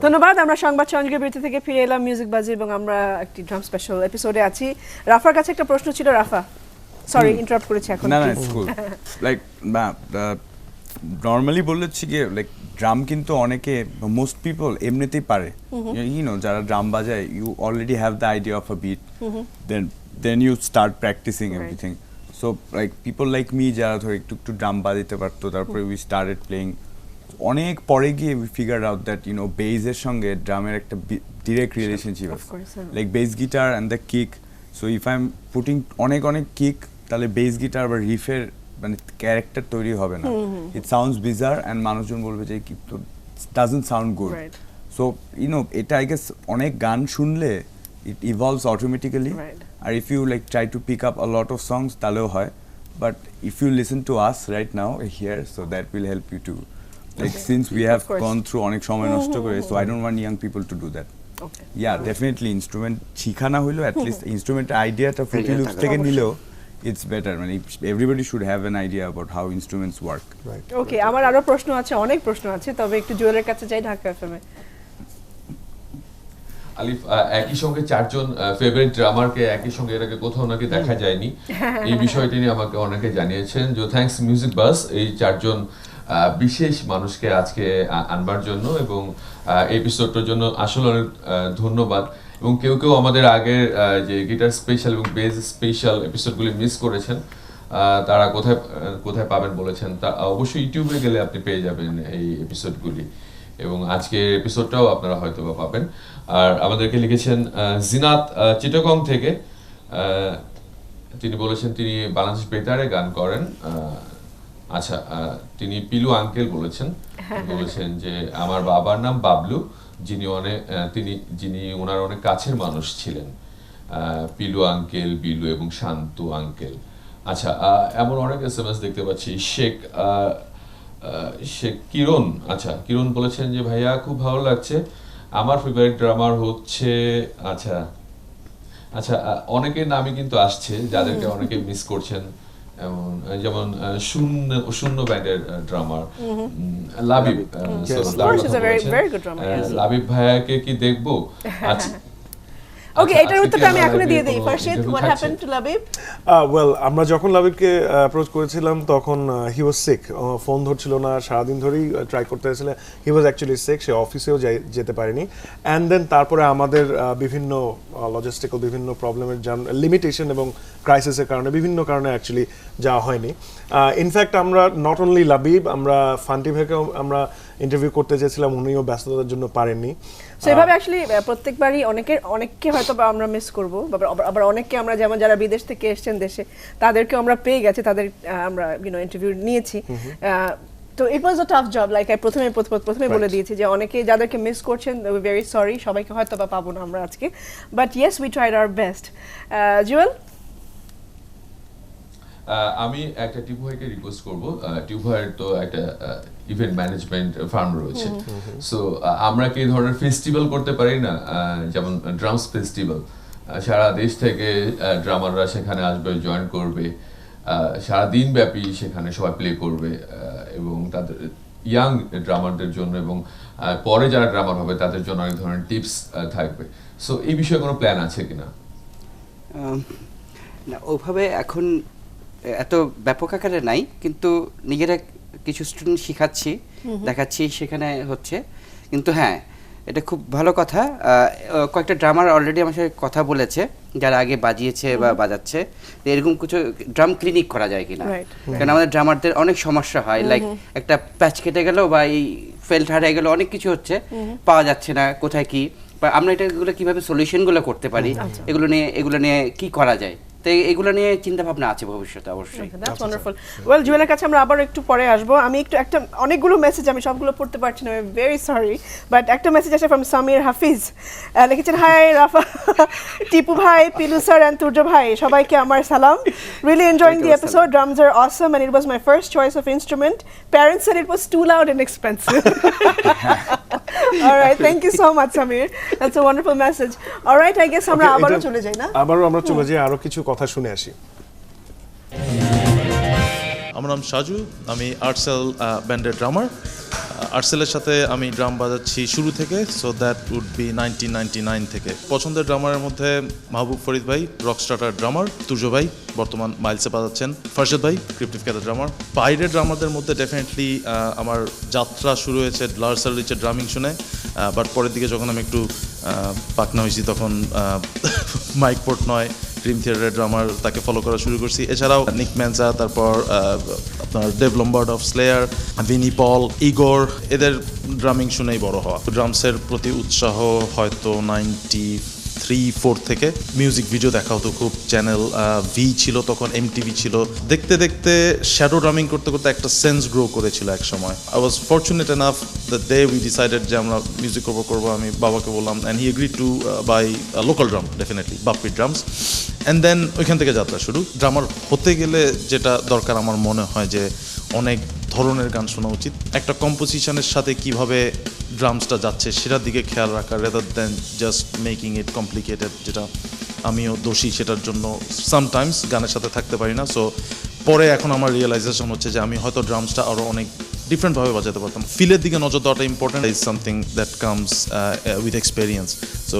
ধন্যবাদ। আমরা সংবাদ সংযোগের বিরতি থেকে ফিরে এলাম মিউজিক বাজি, এবং আমরা একটি ড্রাম স্পেশাল এপিসোডে আছি। রাফার কাছে একটা প্রশ্ন ছিল। রাফা, সরি ইন্টারাপ্ট করেছি এখন। না ইটস কুল। লাইক নরমালি বলছি কি, লাইক ড্রাম কিন্তু অনেকে, মোস্ট পিপল এমনিতেই পারে। যারা ড্রাম বাজায়, you already have the idea of a beat, then you start practicing everything. So like people like me যারা ধর একটু ড্রাম বাজাতে পারতো, তারপরে উই স্টার্টেড প্লেইং। অনেক পরে গিয়ে উই ফিগার আউট দ্যাট বেসের সঙ্গে ড্রামের একটা ডিরেক্ট রিলেশনশিপ আছে, like bass guitar and the kick. So if I am putting অনেক কিক, তাহলে বেস গিটার বা রিফের মানে ক্যারেক্টার তৈরি হবে না। ইট সাউন্ডস বিজার অ্যান্ড মানুষজন বলবে যে কি তো ডাজন্ট সাউন্ড গুড। সো এটা আই গেস অনেক গান শুনলে ইট ইভলভস অটোমেটিক্যালি। আর if you like try to pick up a lot of songs তাহলেও হয়, but if you listen to us right now here, so that will help you to, like since we have gone through অনেক সময় নষ্ট করে, so I don't want young people to do that. Okay. Yeah definitely instrument শিখানো হইলো at least ইনস্ট্রুমেন্টের আইডিয়াটা Frooti Idea loops থাকা থেকে অবশ্যই। নিলেও ইটস বেটার মানে everybody should have an idea about how instruments work okay, আমার আরো প্রশ্ন আছে, অনেক প্রশ্ন আছে, তবে একটু জুয়েলের কাছে যাই ঢাকা এফএম এ। আলিফ, একই সঙ্গে চারজন ফেভারিট ড্রামারকে একই সঙ্গে এর আগে কোথাও নাকি দেখা যায়নি, এই বিষয়টি নিয়ে আমাকে অনেকে জানিয়েছেন যে থ্যাঙ্কস মিউজিক বাস এই চারজন বিশেষ মানুষকে আজকে আনবার জন্য এবং এপিসোডটার জন্য আসলে অনেক ধন্যবাদ। এবং কেউ কেউ আমাদের আগের যে গিটার স্পেশাল এবং বেস স্পেশাল এপিসোডগুলি মিস করেছেন, তারা কোথায় কোথায় পাবেন বলেছেন, তা অবশ্যই ইউটিউবে গেলে আপনি পেয়ে যাবেন এই এপিসোডগুলি এবং আজকের এপিসোডটাও আপনারা হয়তো বা পাবেন। আর আমাদেরকে লিখেছেন জিনাত চিটাগং থেকে, তিনি বলেছেন তিনি বাংলাদেশ বেতারে গান করেন। আচ্ছা, তিনি পিলু আঙ্কেল বলেছেন, বলেছেন যে আমার বাবার নাম বাবলু, যিনি ওনার অনেক কাছের মানুষ ছিলেন, পিলু আঙ্কেল, বিলু এবং শান্তু আঙ্কেল। আচ্ছা, এমন অনেক এসএমএস দেখতে পাচ্ছি। শেখ কিরণ, আচ্ছা কিরণ বলেছেন যে ভাইয়া খুব ভালো লাগছে, আমার ফেভারিট ড্রামার হচ্ছে, আচ্ছা আচ্ছা অনেকের নামই কিন্তু আসছে যাদেরকে অনেকে মিস করছেন, যেমন শূন্য ব্যান্ডের ড্রামার লাবিব। লাবিব ভাইয়াকে কি দেখবো? আচ্ছা ওকে, এটার উত্তরটা আমি এখনই দিয়ে দেই। Farshid, what happened to Labib? Well, আমরা যখন লাবিবকে অ্যাপ্রোচ করেছিলাম তখন হি ওয়াজ সিক, ফোন ধরছিল না, সারাদিন ধরেই ট্রাই করতে হয়েছিল। হি ওয়াজ অ্যাকচুয়ালি সিক, সে অফিসেও যেতে পারেনি। অ্যান্ড দেন তারপরে আমাদের বিভিন্ন লজিস্টিক্যাল বিভিন্ন প্রবলেমের লিমিটেশন এবং ক্রাইসিসের কারণে বিভিন্ন কারণে অ্যাকচুয়ালি যাওয়া হয়নি। ইনফ্যাক্ট আমরা নট অনলি লাবিব, আমরা ফান্টি ভাইকেও আমরা ইন্টারভিউ করতে চেয়েছিলাম, উনিও ব্যস্ততার জন্য পারেননি। সেভাবে অ্যাকচুয়ালি প্রত্যেকবারই অনেককে হয়তো বা আমরা মিস করব, আবার অনেককে আমরা যেমন যারা বিদেশ থেকে এসেছেন দেশে তাদেরকে আমরা পেয়ে গেছি, তাদের আমরা ইন্টারভিউ নিয়েছি। তো ইট was a tough job, like প্রথমে বলে দিয়েছি যে অনেকে যাদেরকে মিস করছেন, ভেরি সরি, সবাইকে হয়তো বা পাবো না আমরা আজকে, but yes we tried our best. Jewel, আমি একটা টিপু ভাইকে রিকোয়েস্ট করবো। টিপু ভাইয়ের তো একটা ইভেন্ট ম্যানেজমেন্ট ফার্ম রয়েছে, সো আমরা কি ধরনের ফেস্টিভ্যাল করতে পারি না, যেমন ড্রামস ফেস্টিভ্যাল, সারা দেশ থেকে ড্রামাররা সেখানে আসবে, জয়েন করবে, সারা দিন ব্যাপী সেখানে সবাই প্লে করবে এবং তাদের ইয়াং ড্রামারদের জন্য এবং পরে যারা ড্রামার হবে তাদের জন্য অনেক ধরনের টিপস থাকবে। সো এই বিষয়ে কোনো প্ল্যান আছে কিনা? না, ওইভাবে এখন এত ব্যাপক আকারে নাই, কিন্তু নিজেরা কিছু স্টুডেন্ট শিখাচ্ছি, দেখাচ্ছি, সেখানে হচ্ছে। কিন্তু হ্যাঁ, এটা খুব ভালো কথা। কয়েকটা ড্রামার অলরেডি আমার সাথে কথা বলেছে যারা আগে বাজিয়েছে বা বাজাচ্ছে, এরকম কিছু ড্রাম ক্লিনিক করা যায় কিনা। কারণ আমাদের ড্রামারদের অনেক সমস্যা হয়, লাইক একটা প্যাচ কেটে গেল বা এই ফেল্ট হারিয়ে গেল, অনেক কিছু হচ্ছে, পাওয়া যাচ্ছে না কোথায় কি, বা আমরা এগুলো কিভাবে সলিউশনগুলো করতে পারি, এগুলো নিয়ে কি করা যায়, তো এগুলো নিয়ে চিন্তা ভাবনা আছে ভবিষ্যতে অবশ্যই। That's wonderful. ওয়েল, জুয়েলের কাছে আমরা আবার একটু পরে আসবো। আমি একটা অনেকগুলো মেসেজ, আমি সবগুলো পড়তে পারছি না, ভেরি সরি, বাট একটা মেসেজ আছে ফ্রম সামির হাফিজ, লিখেছেন হাই রাফা, টিপু ভাই, পিলু স্যার অ্যান্ড তুর্জো ভাই, সবাইকে আমার সালাম। Really enjoying the episode, drums আর awesome and it was my first choice of instrument, parents said it was too loud and expensive. Alright, thank you so much Samir, that's a wonderful message. Alright, I guess আমরা আবারও চলে যাই না? আবারও আমরা চলে যাই, আরো কিছু কথা শুনে আসি। আমার নাম সাজু, আমি আর্টসেল ব্যান্ডের ড্রামার। আর্টসেলের সাথে আমি ড্রাম বাজাচ্ছি শুরু থেকে, সো দ্যাট উড বি 1999 থেকে। পছন্দের ড্রামারের মধ্যে মাহবুব ফরিদ ভাই, রকস্টার্টার ড্রামার, তুর্জো ভাই বর্তমান মাইলসে বাজাচ্ছেন, ফারশিদ ভাই ক্রিপ্টিভ ক্যাথের ড্রামার। বাইরের ড্রামারদের মধ্যে ডেফিনেটলি আমার যাত্রা শুরু হয়েছে লার্স রিচের ড্রামিং শুনে, বাট পরের দিকে যখন আমি একটু পাকনা হয়েছি তখন মাইক পোর্টনয়, ড্রিম থিয়েটারের ড্রামার, তাকে ফলো করা শুরু করছি। এছাড়াও নিক ম্যানসা, তারপর আপনার Dave Lombardo of Slayer, Vinnie Paul, Igor, এদের ড্রামিং শুনেই বড় হওয়া। ড্রামসের প্রতি উৎসাহ হয়তো 93-4 থেকে। মিউজিক ভিডিও দেখা হতো খুব, চ্যানেল ভি ছিল তখন, এমটিভি ছিল। দেখতে দেখতে শ্যাডো ড্রামিং করতে করতে একটা সেন্স গ্রো করেছিল এক সময়। I was fortunate enough the day we decided যে আমরা মিউজিক করবো। আমি বাবাকে বললাম, and he agree to buy local drum, definitely Bappi drums. And then ওইখান থেকে যাত্রা শুরু। ড্রামার হতে গেলে যেটা দরকার আমার মনে হয় যে অনেক ধরনের গান শোনা উচিত। একটা কম্পোজিশনের সাথে কিভাবে ড্রামসটা যাচ্ছে সেটার দিকে খেয়াল রাখা rather than just making it complicated, যেটা আমিও দোষী সেটার জন্য সামটাইমস গানের সাথে থাকতে পারি না। সো পরে এখন আমার রিয়েলাইজেশন হচ্ছে যে আমি হয়তো ড্রামসটা আরও অনেক ডিফারেন্টভাবে বাজাতে পারতাম। ফিলের দিকে নজর দেওয়াটা important, is something that comes with experience. So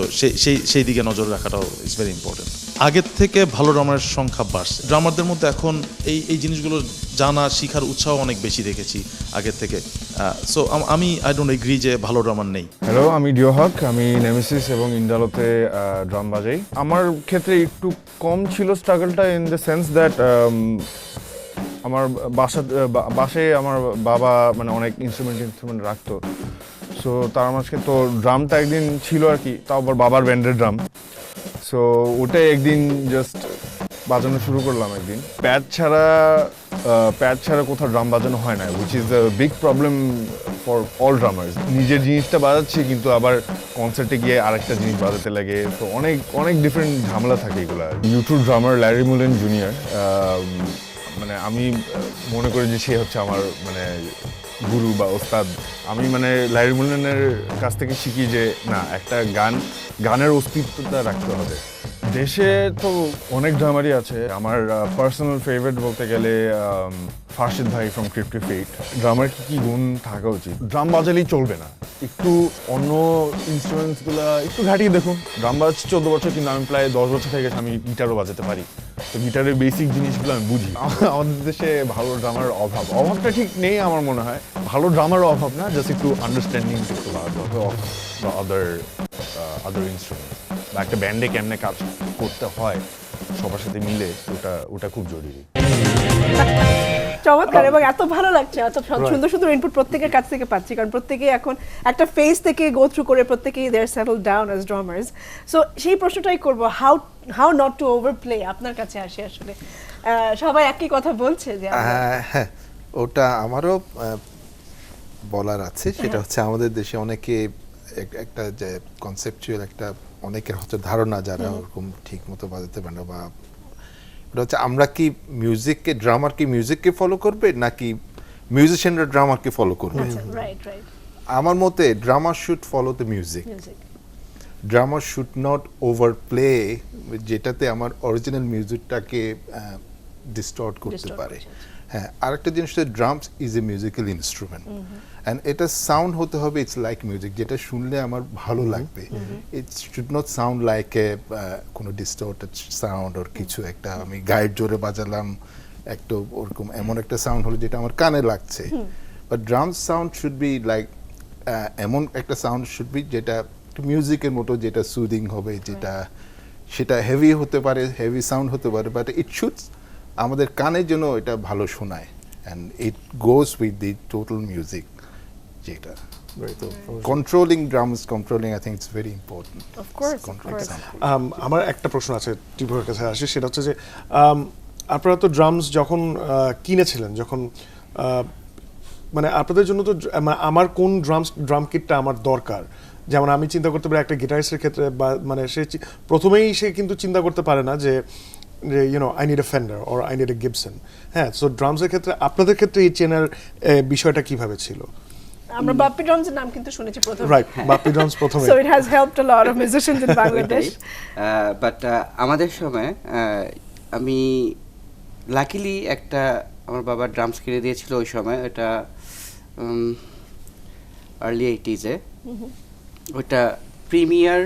সেই দিকে নজর রাখাটাও ইজ ভেরি ইম্পর্টেন্ট। আগের থেকে ভালো ড্রামারের সংখ্যা বাড়ছে। ড্রামারদের মধ্যে এখন এই জিনিসগুলো জানা শিখার উৎসাহ অনেক বেশি দেখেছি আগের থেকে। সো আমি আই ডোন্ট এগ্রি যে ভালো ড্রামার নেই। হ্যালো, আমি ডিওহক, আমি নেমেসিস এবং ইন্ডালোতে ড্রাম বাজাই। আমার ক্ষেত্রে একটু কম ছিল স্ট্রাগলটা, ইন দ্য সেন্স দ্যাট আমার বাসায় আমার বাবা মানে অনেক ইনস্ট্রুমেন্ট রাখতো। সো তার মাঝে তো ড্রামটা একদিন ছিল আর কি, তাও আবার বাবার ব্যান্ডের ড্রাম। সো ওটাই একদিন জাস্ট বাজানো শুরু করলাম একদিন। প্যাড ছাড়া কোথাও ড্রাম বাজানো হয় না, which is the big problem for all drummers. নিজের জিনিসটা বাজাচ্ছি কিন্তু আবার কনসার্টে গিয়ে আরেকটা জিনিস বাজাতে লাগে, তো অনেক ডিফারেন্ট ঝামেলা থাকে এগুলো। ইউটিউব ড্রামার ল্যারি মুলেন জুনিয়র, মানে আমি মনে করি যে সে হচ্ছে আমার মানে গুরু বা ওস্তাদ। আমি মানে ল্যারি মুলেনের কাছ থেকে শিখি যে না, একটা গানের অস্তিত্বটা রাখতে হবে। দেশে তো অনেক ড্রামারই আছে। আমার পার্সোনাল ফেভারিট বলতে গেলে ফারশিদ ভাই ফ্রম ক্রিপ্টো ফেট। ড্রামার কি গুণ থাকা উচিত? ড্রাম বাজালেই চলবে না, একটু অন্য ইনস্ট্রুমেন্টসগুলো একটু ঘাটিয়ে দেখুন। ড্রাম বাজাচ্ছি 14 বছর, কিন্তু আমি প্রায় 10 বছর থেকে আমি গিটারও বাজাতে পারি, তো গিটারের বেসিক জিনিসগুলো আমি বুঝি। আমাদের দেশে ভালো ড্রামারের অভাবটা ঠিক নেই আমার মনে হয়। ভালো ড্রামারও অভাব না, জাস্ট একটু আন্ডারস্ট্যান্ডিং একটু আদার ইনস্ট্রুমেন্টস বা একটা ব্যান্ডে কেমনে কাজ করতে হয় সবার সাথে মিলে, ওটা খুব জরুরি। চমৎকার, এবং এত ভালো লাগছে, এত সুন্দর ইনপুট প্রত্যেকের কাছ থেকে পাচ্ছি, কারণ প্রত্যেকেই এখন একটা ফেজ থেকে গো থ্রু করে প্রত্যেকেই দে আর settle down as drummers. So সেই প্রশ্নটাই করবো, হাউ নট টু ওভারপ্লে আপনার কাছে আসে আসলে। সবাই একই কথা বলছে যে হ্যাঁ, ওটা আমারও বলার আছে। সেটা হচ্ছে আমাদের দেশে অনেকে একটা যে কনসেপচুয়াল একটা অনেকের হচ্ছে ধারণা, যারা ওরকম ঠিক মতো বাজাতে পারে না, বা এটা হচ্ছে আমরা কি ড্রামার কি মিউজিককে ফলো করবে নাকি মিউজিশিয়ানরা ড্রামারকে ফলো করবে? আমার মতে drummer should follow the music. Drummer should not overplay, যেটাতে আমার অরিজিনাল মিউজিকটাকে ডিস্টর্ট করতে পারে। হ্যাঁ, আরেকটা জিনিস হচ্ছে drums is a musical instrument, and এটা সাউন্ড হতে হবে ইটস লাইক মিউজিক, যেটা শুনলে আমার ভালো লাগবে। It should not sound like a কোনো ডিস্টর্টেড সাউন্ড ওর কিছু একটা। আমি গায়ের জোরে বাজালাম একটা ওরকম এমন একটা সাউন্ড হলো যেটা আমার কানে লাগছে। But drums sound should be like এমন একটা সাউন্ড শুড বি যেটা মিউজিকের মতো, যেটা সুদিং হবে, সেটা হেভি হতে পারে, হেভি সাউন্ড হতে পারে, বাট ইট শুড আমাদের কানের জন্য এটা ভালো শোনায়, and it goes with the total music. যেটা controlling drums, I think it's very important. Of course. আমার একটা প্রশ্ন আছে, টিপুর কাছে আসি, সেটা হচ্ছে যে আপনারা তো ড্রামস যখন কিনেছিলেন, যখন মানে আপনাদের জন্য তো আমার কোন ড্রাম কিটটা আমার দরকার, যেমন আমি চিন্তা করতে পারি একটা গিটারিস্টের ক্ষেত্রে, বা মানে সে প্রথমেই সে কিন্তু চিন্তা করতে পারে না যে I need a Fender or I need a Gibson. হ্যাঁ, সো ড্রামসের ক্ষেত্রে আপনাদের ক্ষেত্রে এই চেনার বিষয়টা কিভাবে ছিল? আমরা বাপ্পি ড্রামসের নাম কিন্তু শুনেছি প্রথমে, রাইট, বাপ্পি ড্রামস প্রথমে। So it has helped a lot of musicians in Bangladesh. But আমাদের সময় আমি লাকিলি একটা আমার বাবা ড্রামস কিনে দিয়েছিল ওই সময়, এটা আর্লি 80s-এ। ওইটা প্রিমিয়ার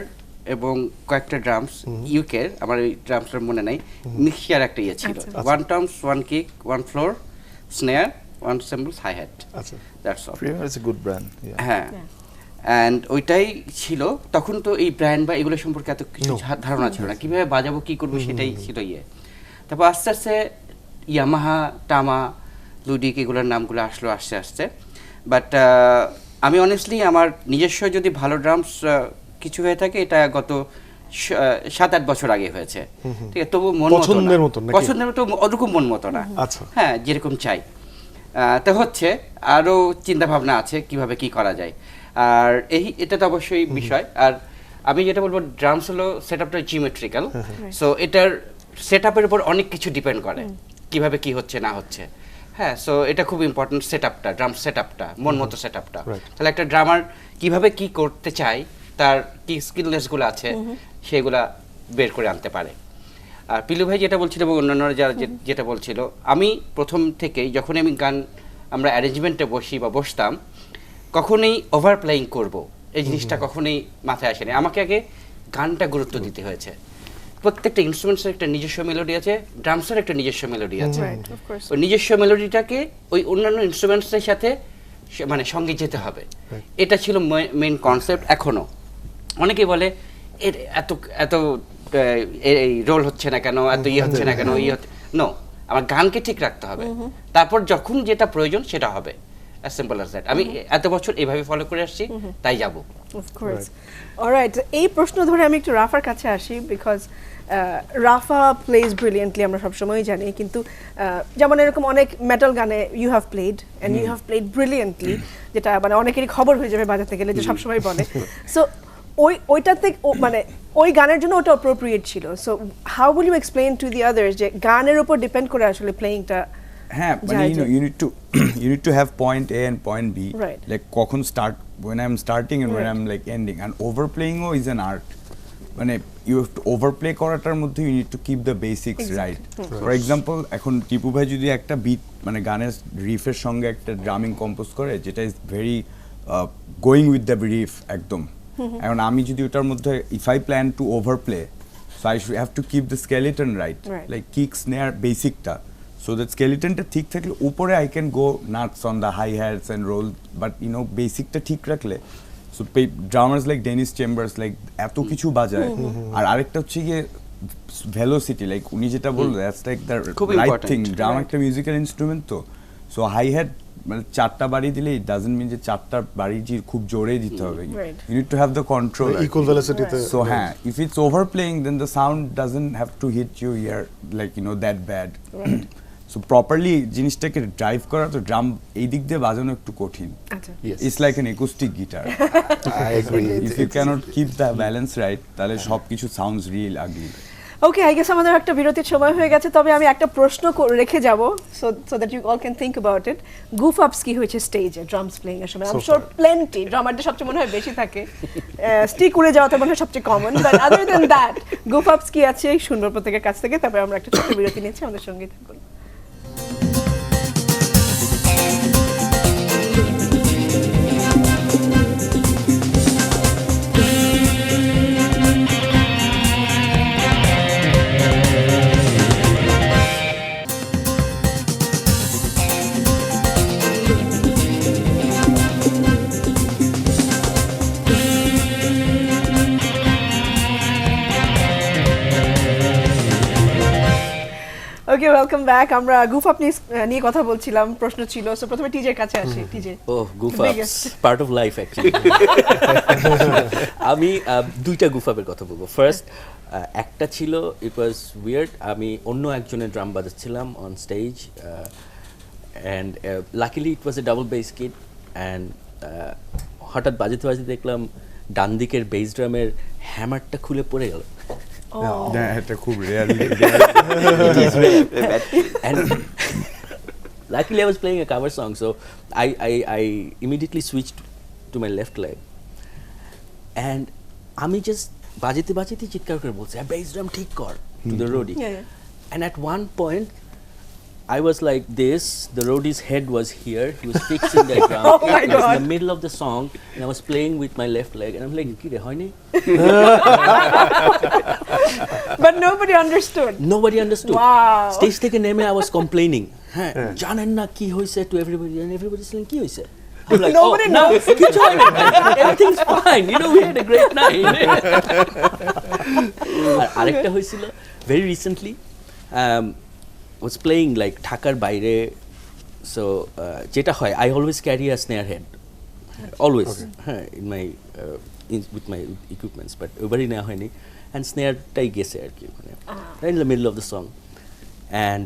এবং কয়েকটা ড্রামস ইউকের, আমার এই ড্রামসটার মনে নাই, মিক্সচার একটা ইয়ে ছিল, 1 toms 1 kick 1 floor snare 1 cymbals hi hat, that's all. Premier is a good brand. হ্যাঁ, অ্যান্ড ওইটাই ছিল। তখন তো এই ব্র্যান্ড বা এগুলো সম্পর্কে এত কিছু ধারণা ছিল না, কীভাবে বাজাবো কী করবো সেটাই ছিল ইয়ে। তারপর আস্তে আস্তে ইয়ামাহা, টামা, লুডিক এগুলোর নামগুলো আসলো আস্তে আস্তে। বাট আমি অনেস্টলি আমার নিজস্ব যদি ভালো ড্রামস কিছু হয়ে থাকে, এটা গত 7-8 বছর আগে হয়েছে, ঠিক আছে। তবু পছন্দের মতো ওরকম মন মতো না, হ্যাঁ, যেরকম চাই। তো হচ্ছে আরও চিন্তা ভাবনা আছে কিভাবে কি করা যায়, আর এটা তো অবশ্যই বিষয়। আর আমি যেটা বলবো, ড্রামস হলো সেট আপটা জিওমেট্রিক্যাল, সো এটার সেট আপের উপর অনেক কিছু ডিপেন্ড করে, কিভাবে কি হচ্ছে না হচ্ছে। হ্যাঁ, সো এটা খুব ইম্পর্টেন্ট সেটআপটা, ড্রাম সেটআপটা, মন মতো সেটআপটা। Right. তাহলে একটা ড্রামার কিভাবে কি করতে চায়, তার কি স্কিলনেসগুলো আছে সেগুলা বের করে আনতে পারে। আর পিলু ভাই যেটা বলছিল এবং অন্যান্যরা যারা যেটা বলছিল, আমি প্রথম থেকেই যখন আমি গান আমরা অ্যারেঞ্জমেন্টে বসি বা বসতাম, কখনোই ওভার প্লেয়িং করবো এই জিনিসটা কখনোই মাথায় আসেনি। আমাকে আগে গানটা গুরুত্ব দিতে হয়েছে। প্রত্যেকটা ইনস্ট্রুমেন্টসের একটা নিজস্ব মেলোডি আছে, ড্রামসের একটা নিজস্ব মেলোডি আছে। Right, of course. ওই নিজস্ব মেলোডিটাকে ওই অন্যান্য ইনস্ট্রুমেন্টসের সাথে মানে সঙ্গে যেতে হবে। এটা ছিল মেইন কনসেপ্ট। এখনো অনেকেই বলে এর এত এত এই রোল হচ্ছে না কেন, এত ইয়ে হচ্ছে না কেন, ইয়ে হচ্ছে নো, আমার গানকে ঠিক রাখতে হবে, তারপর যখন যেটা প্রয়োজন সেটা হবে। As simple as that. আমি এত বছর এইভাবে ফলো করে আসছি, তাই যাব। Of course. অলরাইট, এই প্রশ্ন ধরে আমি একটু রাফার কাছে আসি, বিকজ রাফা প্লেজ ব্রিলিয়েন্টলি, আমরা সবসময় জানি, কিন্তু যেমন এরকম অনেক মেটাল গানে you have played and you have played brilliantly, যেটা মানে অনেকেরই খবর হয়ে যাবে বাজাতে গেলে, যে সবসময় বলে। সো ওইটাতে মানে ওই গানের জন্য ওটা অ্যাপ্রোপ্রিয়েট ছিল। So how will you explain to the others যে গানের উপর ডিপেন্ড করে আসলে প্লেইংটা? হ্যাঁ, মানে you need to have point A and point B. Right. Like কখন start, when I'm starting and when I'm like ending. And overplaying is an art. মানে you have to overplay করাটার মধ্যে you need to keep the basics right. For example, এখন টিপু ভাই যদি একটা bit মানে গানের রিফের সঙ্গে একটা ড্রামিং কম্পোজ করে, যেটা is very going with the riff একদম, এখন আমি যদি ওটার মধ্যে if I plan to overplay, so I should have to keep the skeleton right. Like kick, snare, basicটা. So that skeletonটা ঠিক থাকলে উপরে I can go nuts on the hi hats and roll, but you know basicটা ঠিক রাখলে, so drummers like Dennis Chambers like এত কিছু বাজায়। আর আরেকটা হচ্ছে গিয়ে velocity, like উনি যেটা বললো, that's like the right thing. Drum একটা মিউজিক্যাল ইনস্ট্রুমেন্ট, তো সো হাই হ্যাট মানে 4টা বাড়ি দিলে it doesn't mean যে 4টা বাড়ি খুব জোরে দিতে হবে। You need to have the control. Equal velocity তে। So হ্যাঁ, if it's overplaying then the sound doesn't have to hit you here like you know that bad. So properly জিনিসটাকে ড্রাইভ করা, তো ড্রাম এই দিক দিয়ে বাজানো একটু কঠিন। It's like an acoustic guitar. I agree. If you can't keep the balance right, তাহলে সব কিছু sounds real ugly. Okay, I guess আমাদের একটা বিরতির সময় হয়ে গেছে, তবে আমি একটা প্রশ্ন রেখে যাব, so that you all can think about it. Goof ups কি হয়েছে স্টেজে ড্রামস প্লেইং এর সময়? আই এম শিওর প্লেন্টি, ড্রামারদের সবচেয়ে মনে হয় বেশি থাকে, স্টিক উড়ে যাওয়াতে মনে হয় সবচেয়ে common, but other than that goof ups কি আছে শুনবো প্রত্যেকের কাছ থেকে। তারপরে আমরা একটা ছোট্ট বিরতি নিচ্ছি, আমাদের সঙ্গেই থাকুন। ওকে, ওয়েলকাম ব্যাক। আমরা গুফ আপ নিয়ে কথা বলছিলাম, প্রশ্ন ছিল। সো প্রথমে টিজের কাছে আসি। টিজে, গুফ আপস পার্ট অফ লাইফ অ্যাকচুয়ালি। আমি দুইটা গুফ আপের কথা বলবো। ফার্স্ট একটা ছিল, ইট ওয়াজ উইয়ার্ড, আমি অন্য একজনের ড্রাম বাজাচ্ছিলাম on stage, and luckily it was a double bass kit, and হঠাৎ বাজাতে বাজাতে দেখলাম ডান দিকের বেস ড্রামের হ্যামারটা খুলে পড়ে গেল। এটা খুব rarely, it is rare. And luckily I was playing a cover song, so I immediately switched to my left leg, and আমি just বাজেতে বাজেতে চিৎকার করে বলছি bass drum ঠিক কর to the roadie. And at one point I was like this, the roadie's head was here, he was fixing that drum. Oh my I was God. in the middle of the song and I was playing with my left leg, and I'm like, কি রে হয়নি? But nobody understood. Nobody understood. Wow. Stage থেকে নেমে I was complaining. হ্যাঁ, জানেন না কি হইছে to everybody, and everybody saying কি হইছে? I'm like, Nobody no, knows. কিছু হয় না, everything's fine, you know, we had a great night. আর আরেকটা হয়েছিল very recently, was playing like ঢাকার বাইরে, so যেটা হয় I always carry a snare head, always, in my with my equipments, but ওবারই নেওয়া হয়নি, and snare-টাই গেছে আর কি, মানে in the middle of the song, and